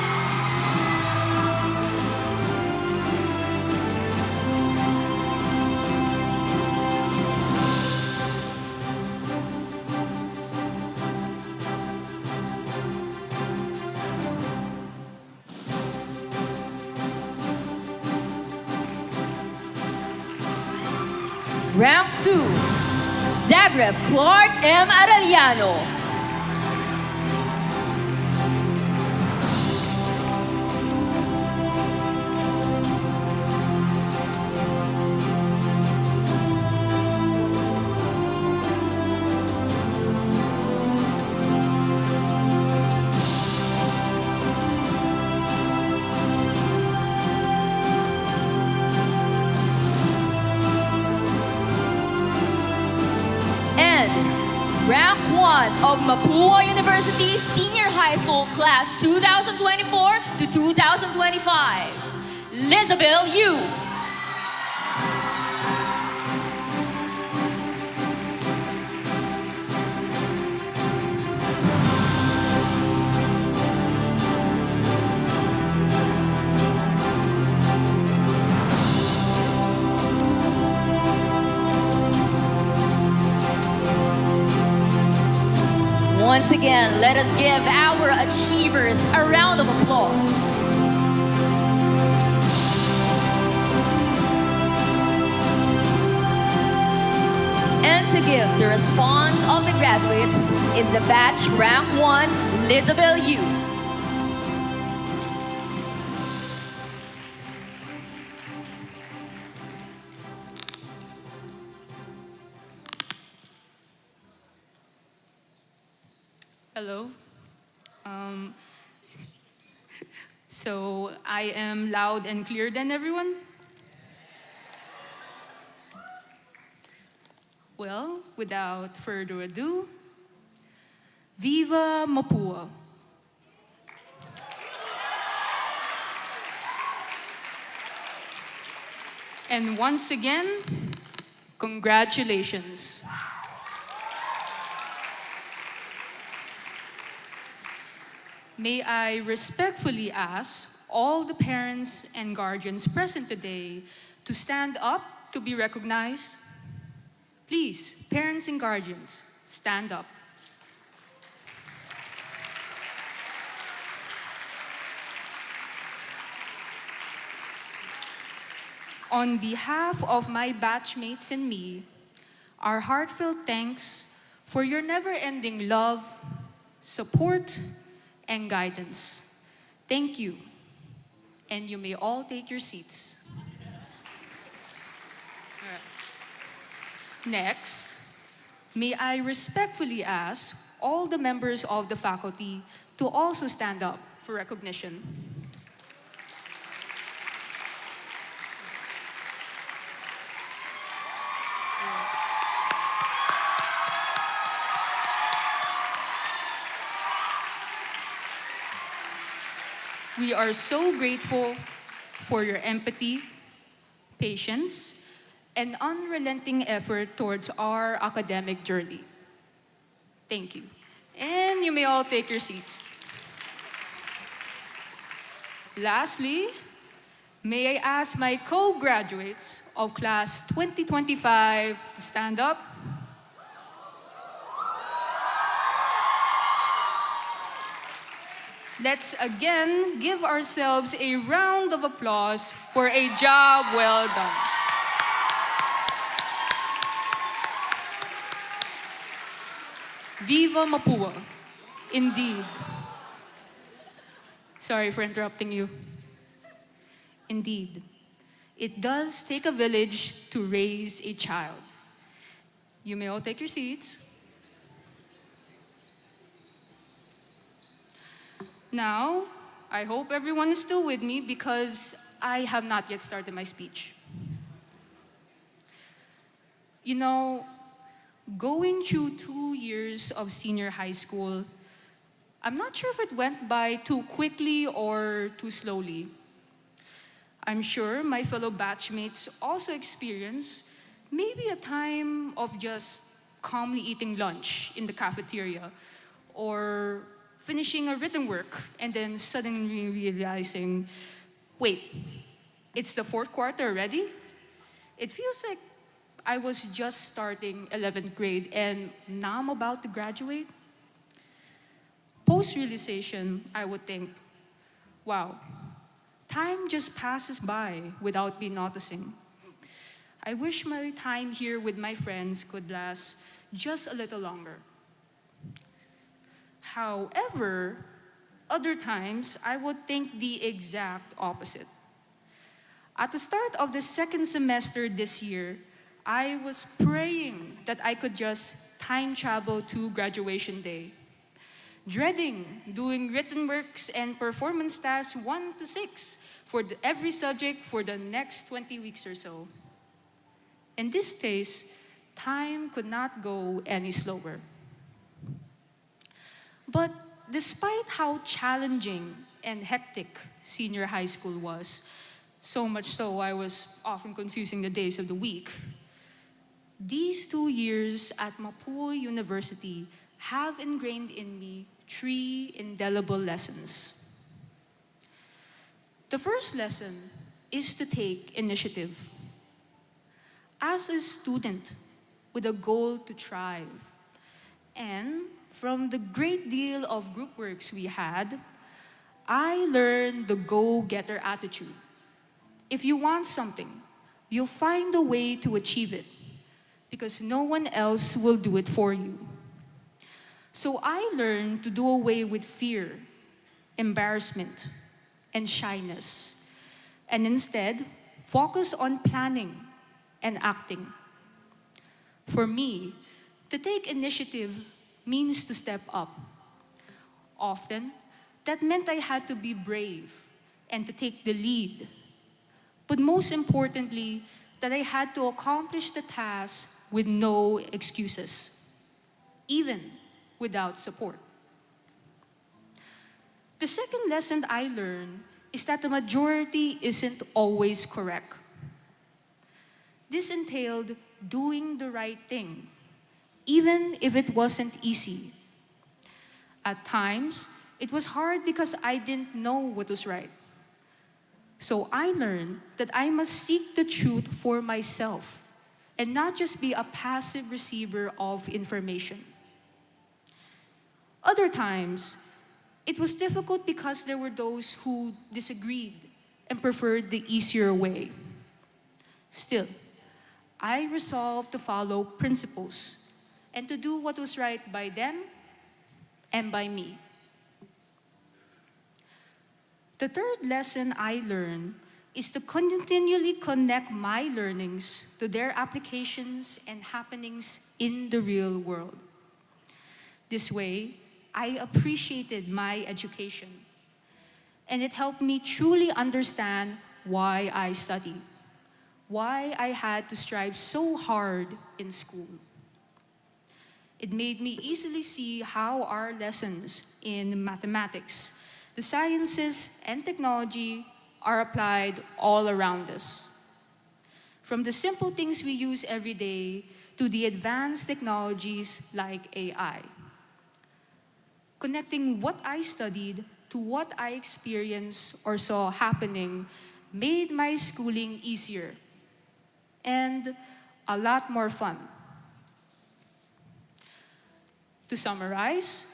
Ramp 2, Zagreb Clark M. Arellano. Rank 1 of Mapúa University Senior High School Class 2024 to 2025, Lizabel Yu. Once again, let us give our achievers a round of applause. And to give the response of the graduates is the batch rank 1, Lizabel Yu. Hello. So I am loud and clear then, everyone? Well, without further ado, Viva Mapúa! And once again, congratulations. May I respectfully ask all the parents and guardians present today to stand up to be recognized? Please, parents and guardians, stand up. On behalf of my batchmates and me, our heartfelt thanks for your never-ending love, support, and guidance. Thank you. And you may all take your seats. Next, may I respectfully ask all the members of the faculty to also stand up for recognition. We are so grateful for your empathy, patience, and unrelenting effort towards our academic journey. Thank you. And you may all take your seats. Lastly, may I ask my co-graduates of class 2025 to stand up. Let's again give ourselves a round of applause for a job well done. Viva Mapúa, indeed. Sorry for interrupting you. Indeed, it does take a village to raise a child. You may all take your seats. Now, I hope everyone is still with me because I have not yet started my speech. You know, going through 2 years of senior high school, I'm not sure if it went by too quickly or too slowly. I'm sure my fellow batchmates also experienced maybe a time of just calmly eating lunch in the cafeteria or finishing a written work, and then suddenly realizing, wait, it's the fourth quarter already? It feels like I was just starting 11th grade and now I'm about to graduate. Post-realization, I would think, wow, time just passes by without me noticing. I wish my time here with my friends could last just a little longer. However, other times I would think the exact opposite. At the start of the second semester this year, I was praying that I could just time travel to graduation day, dreading doing written works and performance tasks 1 to 6 for every subject for the next 20 weeks or so. In this case, time could not go any slower. But despite how challenging and hectic senior high school was, so much so I was often confusing the days of the week, these 2 years at Mapúa University have ingrained in me 3 indelible lessons. The first lesson is to take initiative. As a student with a goal to thrive, and from the great deal of group works we had, I learned the go-getter attitude. If you want something, you'll find a way to achieve it because no one else will do it for you. So I learned to do away with fear, embarrassment, and shyness, and instead focus on planning and acting. For me, to take initiative means to step up. Often, that meant I had to be brave and to take the lead. But most importantly, that I had to accomplish the task with no excuses, even without support. The second lesson I learned is that the majority isn't always correct. This entailed doing the right thing, even if it wasn't easy. At times, it was hard because I didn't know what was right. So I learned that I must seek the truth for myself and not just be a passive receiver of information. Other times, it was difficult because there were those who disagreed and preferred the easier way. Still, I resolved to follow principles and to do what was right by them and by me. The third lesson I learned is to continually connect my learnings to their applications and happenings in the real world. This way, I appreciated my education, and it helped me truly understand why I studied, why I had to strive so hard in school. It made me easily see how our lessons in mathematics, the sciences, and technology are applied all around us. From the simple things we use every day to the advanced technologies like AI. Connecting what I studied to what I experienced or saw happening made my schooling easier and a lot more fun. To summarize,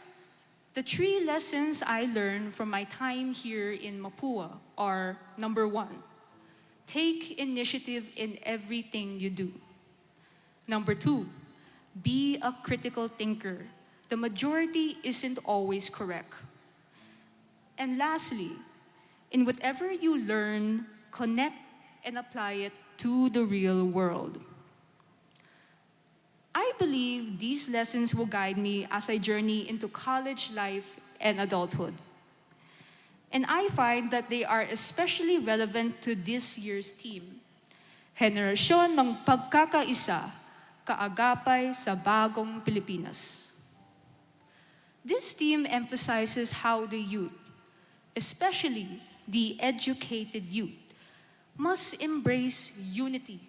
the 3 lessons I learned from my time here in Mapúa are: number 1, take initiative in everything you do. Number 2, be a critical thinker. The majority isn't always correct. And lastly, in whatever you learn, connect and apply it to the real world. I believe these lessons will guide me as I journey into college life and adulthood. And I find that they are especially relevant to this year's theme, Henerasyon ng Pagkakaisa, Kaagapay sa Bagong Pilipinas. This theme emphasizes how the youth, especially the educated youth, must embrace unity,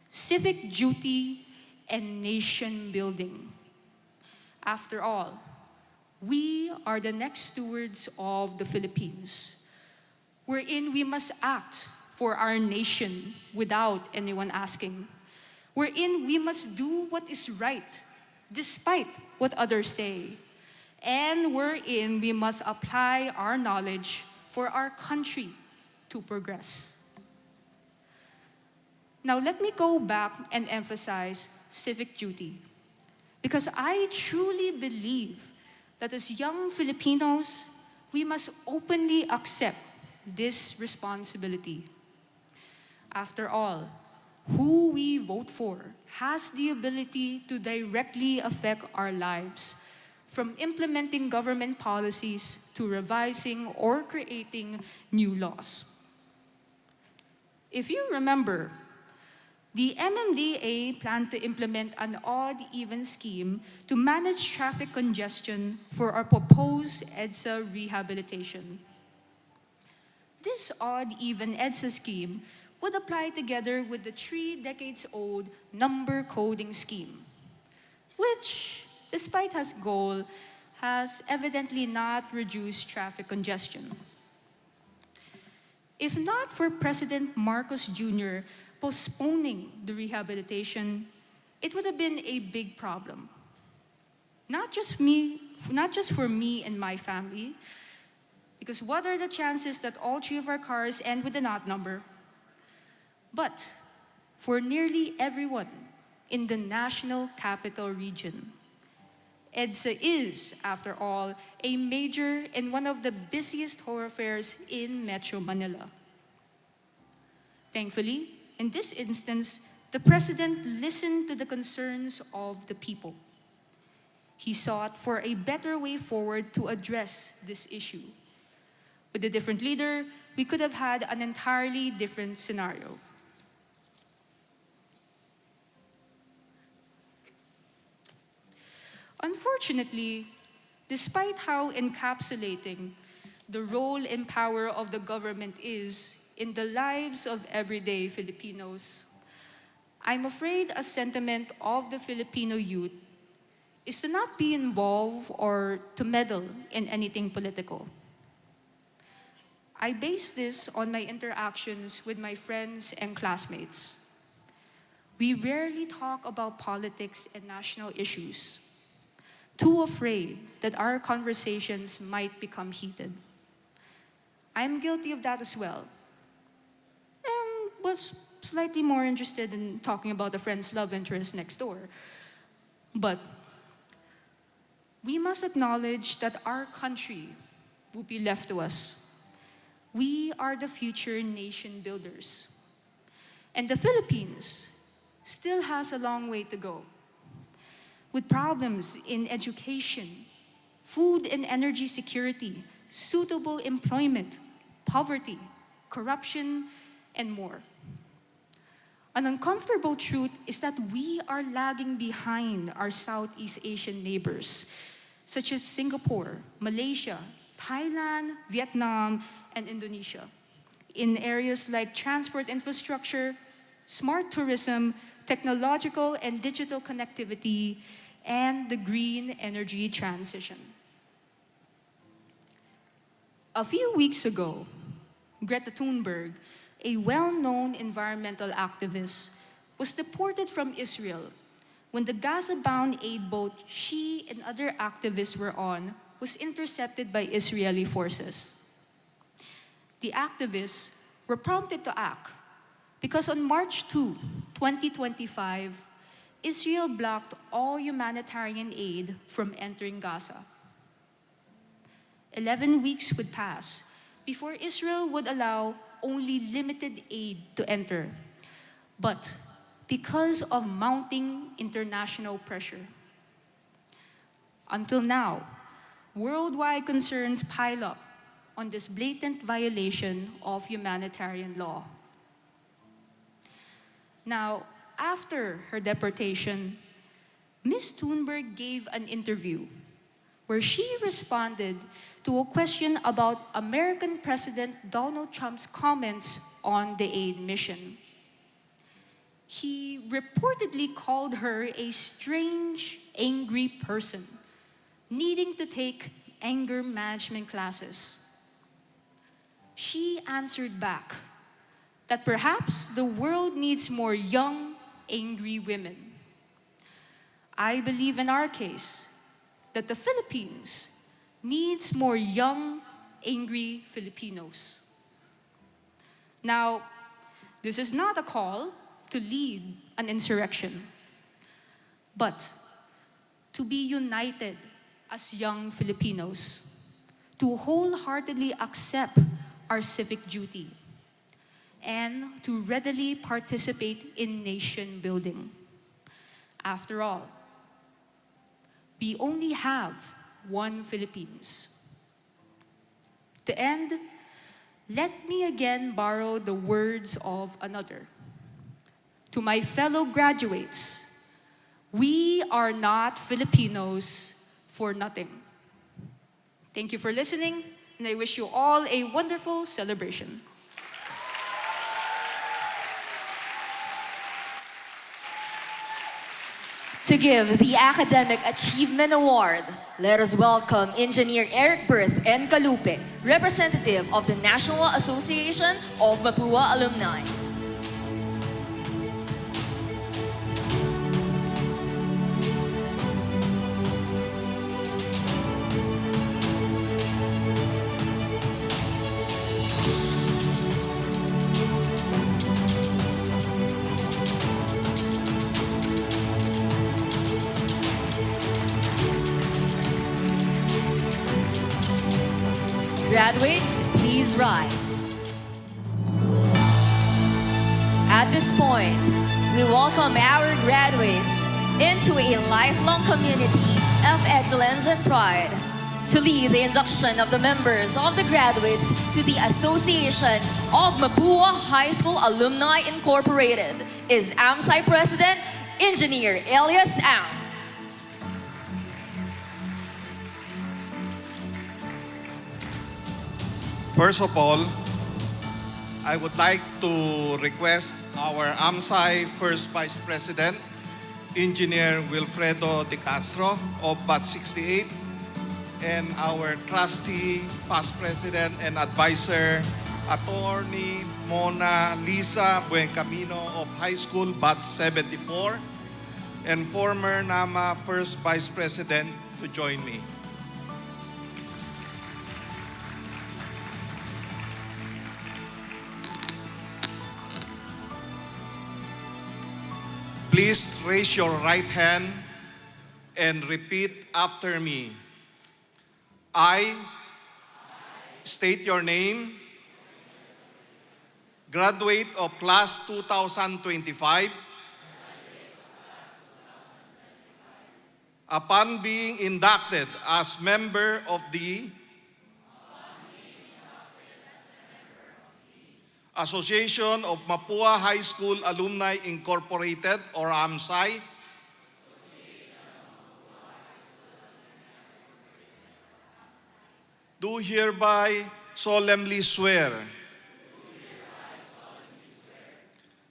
civic duty, and nation building. After all, We are the next stewards of the Philippines, wherein we must act for our nation without anyone asking, wherein we must do what is right despite what others say, and wherein we must apply our knowledge for our country to progress. Now let me go back and emphasize civic duty, because I truly believe that as young Filipinos, we must openly accept this responsibility. After all, who we vote for has the ability to directly affect our lives, from implementing government policies to revising or creating new laws. If you remember, the MMDA planned to implement an odd-even scheme to manage traffic congestion for our proposed EDSA rehabilitation. This odd-even EDSA scheme would apply together with the 3 decades-old number coding scheme, which, despite its goal, has evidently not reduced traffic congestion. If not for President Marcos Jr. postponing the rehabilitation, it would have been a big problem. Not just for me and my family, because what are the chances that all 3 of our cars end with an odd number? But for nearly everyone in the National Capital Region. EDSA is, after all, a major and one of the busiest thoroughfares in Metro Manila. Thankfully, in this instance, the President listened to the concerns of the people. He sought for a better way forward to address this issue. With a different leader, we could have had an entirely different scenario. Unfortunately, despite how encapsulating the role and power of the government is in the lives of everyday Filipinos, I'm afraid a sentiment of the Filipino youth is to not be involved or to meddle in anything political. I base this on my interactions with my friends and classmates. We rarely talk about politics and national issues, too afraid that our conversations might become heated. I'm guilty of that as well, and was slightly more interested in talking about a friend's love interest next door. But we must acknowledge that our country will be left to us. We are the future nation builders. And the Philippines still has a long way to go. With problems in education, food and energy security, suitable employment, poverty, corruption, and more. An uncomfortable truth is that we are lagging behind our Southeast Asian neighbors, such as Singapore, Malaysia, Thailand, Vietnam, and Indonesia, in areas like transport infrastructure, smart tourism, technological and digital connectivity, and the green energy transition. A few weeks ago, Greta Thunberg, a well-known environmental activist, was deported from Israel when the Gaza-bound aid boat she and other activists were on was intercepted by Israeli forces. The activists were prompted to act because on March 2, 2025, Israel blocked all humanitarian aid from entering Gaza. 11 weeks would pass before Israel would allow only limited aid to enter. But because of mounting international pressure, until now, worldwide concerns pile up on this blatant violation of humanitarian law. Now, after her deportation, Ms. Thunberg gave an interview where she responded to a question about American President Donald Trump's comments on the aid mission. He reportedly called her a strange, angry person needing to take anger management classes. She answered back that perhaps the world needs more young, angry women. I believe in our case that the Philippines needs more young, angry Filipinos. Now, this is not a call to lead an insurrection, but to be united as young Filipinos, to wholeheartedly accept our civic duty, and to readily participate in nation building. After all, we only have one Philippines. To end, let me again borrow the words of another. To my fellow graduates, we are not Filipinos for nothing. Thank you for listening, and I wish you all a wonderful celebration. To give the Academic Achievement Award, let us welcome Engineer Eric Berth and Calupe, representative of the National Association of Mapúa Alumni. Graduates, please rise. At this point, we welcome our graduates into a lifelong community of excellence and pride. To lead the induction of the members of the graduates to the Association of Mapúa High School Alumni Incorporated is AMSI President, Engineer Elias Ang. First of all, I would like to request our AMSI First Vice President, Engineer Wilfredo De Castro of Batch 68, and our trustee, past president and advisor, Attorney Mona Lisa Buencamino of High School Batch 74, and former NAMA First Vice President to join me. Please raise your right hand and repeat after me. I state your name, graduate of class 2025. Upon being inducted as member of the Association of Mapúa High School Alumni Incorporated, or AMSI, do hereby solemnly swear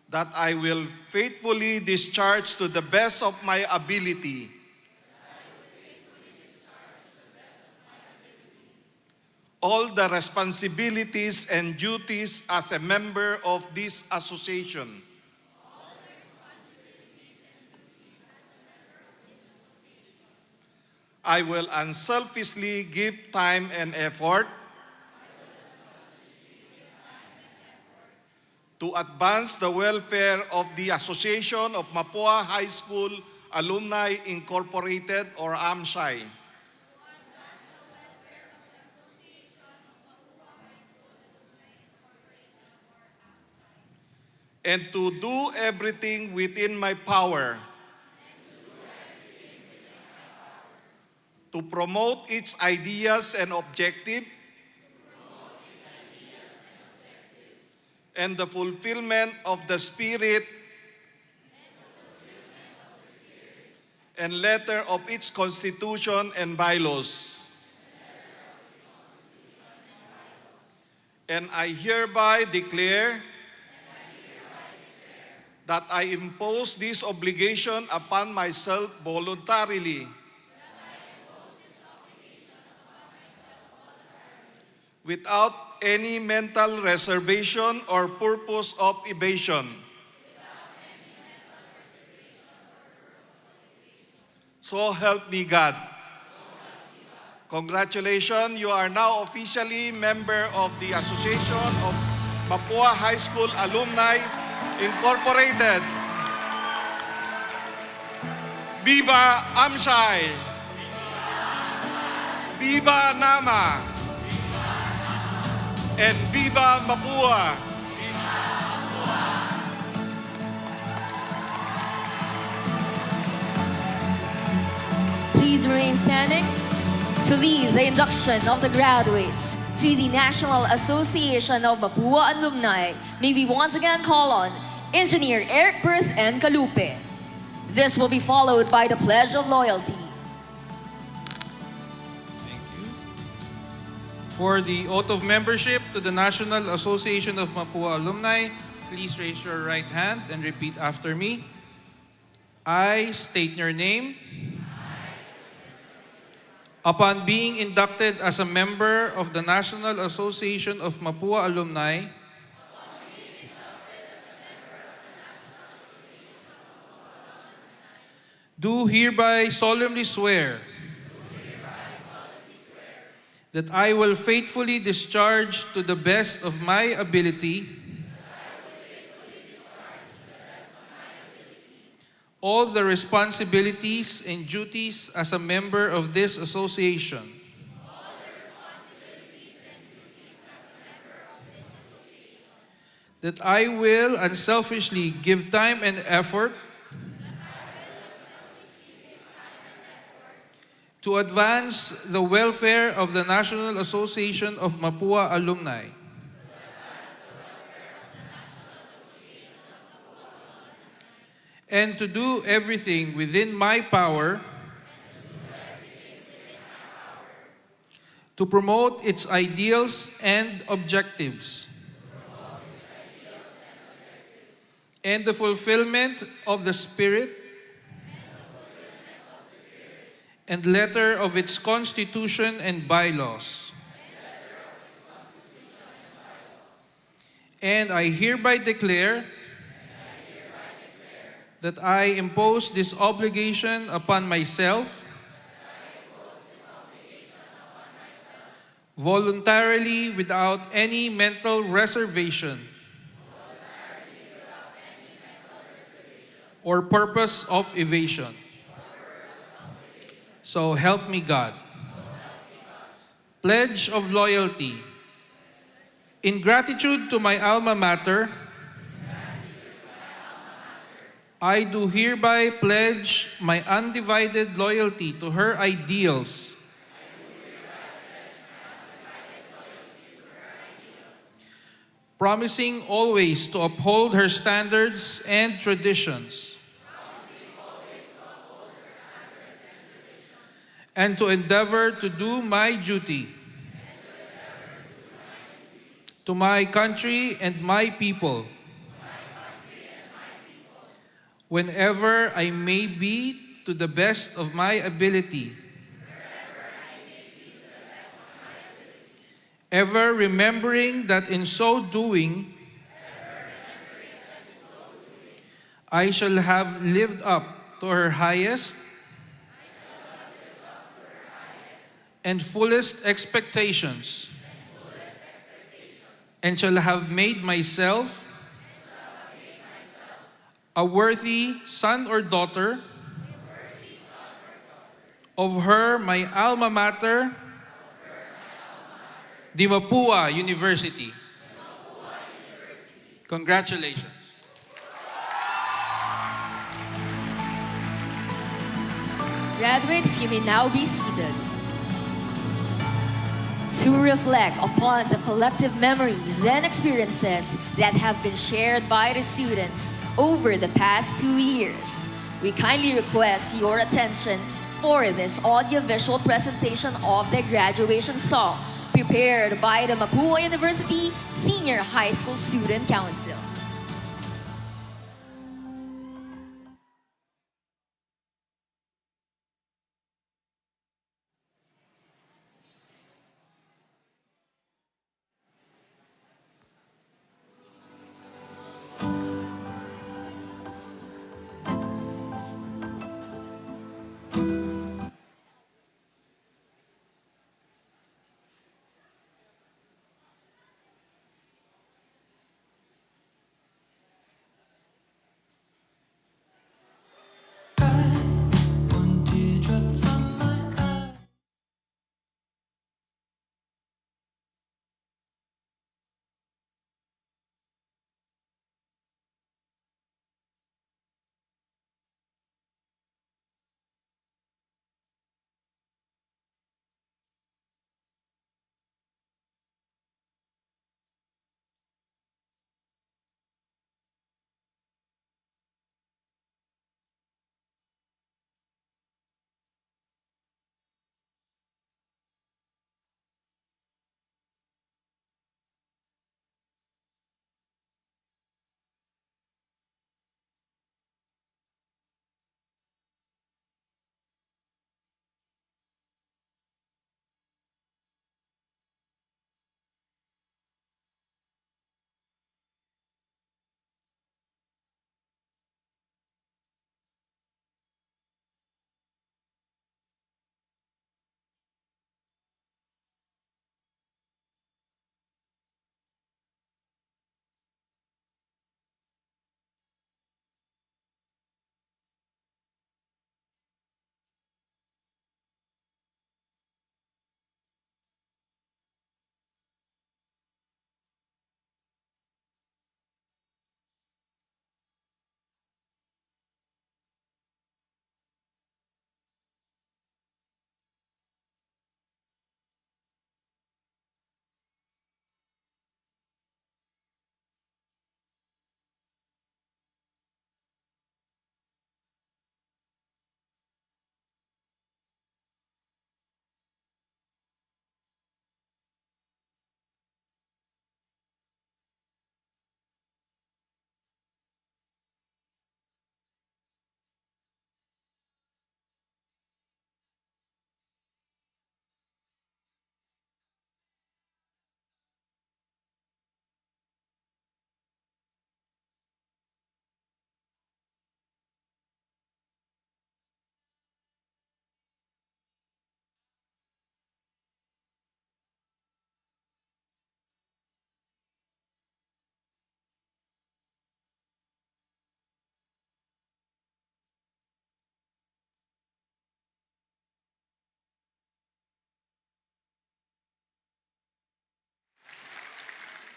that I will faithfully discharge to the best of my ability all the responsibilities and duties as a member of this association. I will unselfishly give time and effort to advance the welfare of the Association of Mapúa High School Alumni Incorporated, or AMSI. And to do everything within my power to promote its ideas and objectives and the fulfillment of the spirit and letter of its constitution and bylaws. And I hereby declare that I impose this obligation upon myself voluntarily without any mental reservation or purpose of evasion. So help me God. Congratulations, you are now officially member of the Association of Mapúa High School Alumni Incorporated. Viva Amsay! Viva Nama! And Viva Mapúa! Please remain standing to lead the induction of the graduates to the National Association of Mapúa Alumni. May we once again call on Engineer Eric Perth and Calupe. This will be followed by the Pledge of Loyalty. For the oath of membership to the National Association of Mapúa Alumni, please raise your right hand and repeat after me. I state your name. Upon being inducted as a member of the National Association of Mapúa Alumni, do hereby solemnly swear that I will faithfully discharge to the best of my ability all the responsibilities and duties as a member of this association. That I will unselfishly give time and effort to advance the welfare of the National Association of Mapúa Alumni. And to do everything within my power to promote its ideals and objectives and the fulfillment of the spirit and letter of its constitution and bylaws. And I hereby declare that I impose this obligation upon myself voluntarily without any mental reservation or purpose of evasion. So help me God. Pledge of loyalty. In gratitude to my alma mater, I do hereby pledge my undivided loyalty to her ideals promising always to uphold her standards and traditions and to endeavor to do my duty to my country and my people whenever I may be to the best of my ability, ever remembering that in so doing, I shall have lived up to her highest and fullest expectations, and shall have made myself a worthy son or daughter of her, my alma mater, the Mapúa University. Congratulations. Graduates, you may now be seated. To reflect upon the collective memories and experiences that have been shared by the students over the past 2 years, we kindly request your attention for this audiovisual presentation of the graduation song prepared by the Mapúa University Senior High School Student Council.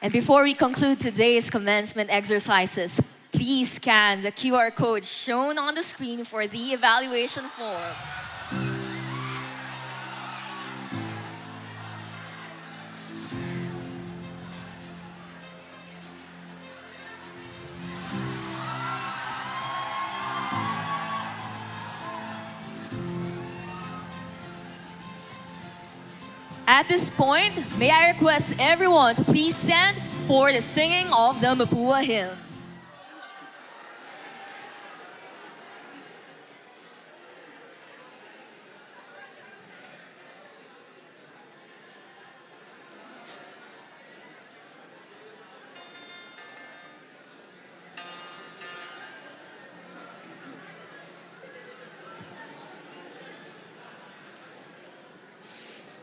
And before we conclude today's commencement exercises, please scan the QR code shown on the screen for the evaluation form. At this point, may I request everyone to please stand for the singing of the Mapúa hymn.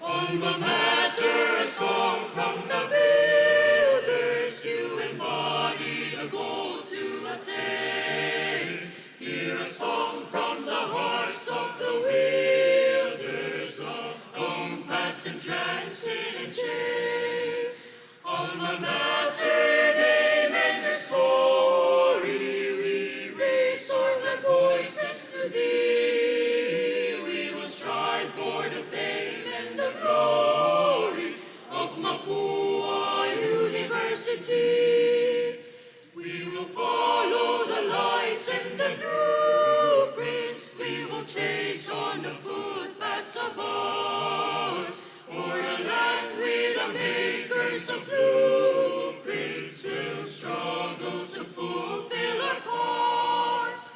Alma Mater, a song from the builders, you embody the goal to attain. Hear a song from the hearts of the wielders of compass and transit and chain. Alma Mater, your name and your story, we raise our glad voices to thee. We will strive for the fame and the glory of Mapúa University. We will follow the lights and the blueprints. We will chase on the footpaths of ours. For a land with the makers of blueprints, we'll struggle to fulfill our parts.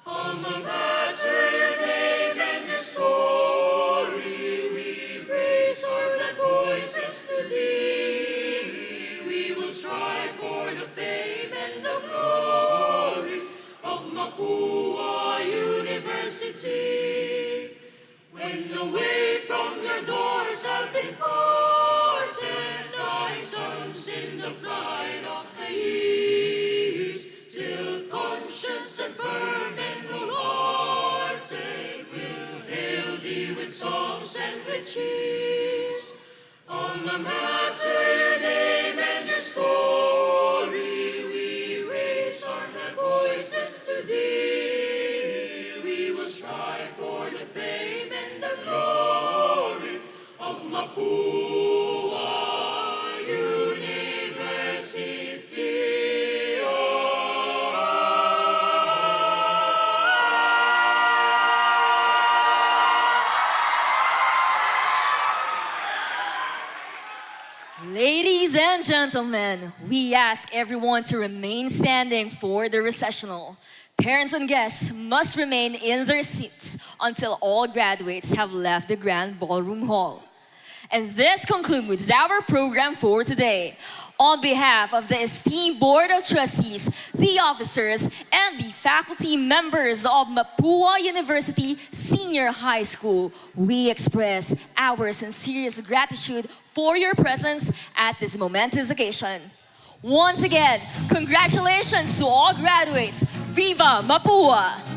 Alma Mater, your name and your story, we raise our glad voices to thee. We will strive for the fame and the glory of Mapúa University. When the way from your doors have been parted, thy sons in the flight of the years, still conscious and firm and wholehearted, will hail thee with songs and with cheers. Alma Mater, your name and your story, we raise our glad voices to thee. We will strive for the fame and the glory of Mapúa University. Ladies and gentlemen, we ask everyone to remain standing for the recessional. Parents and guests must remain in their seats until all graduates have left the grand ballroom hall. And this concludes our program for today. On behalf of the esteemed Board of Trustees, the officers, and the faculty members of Mapúa University Senior High School, we express our sincerest gratitude for your presence at this momentous occasion. Once again, congratulations to all graduates. Viva Mapúa!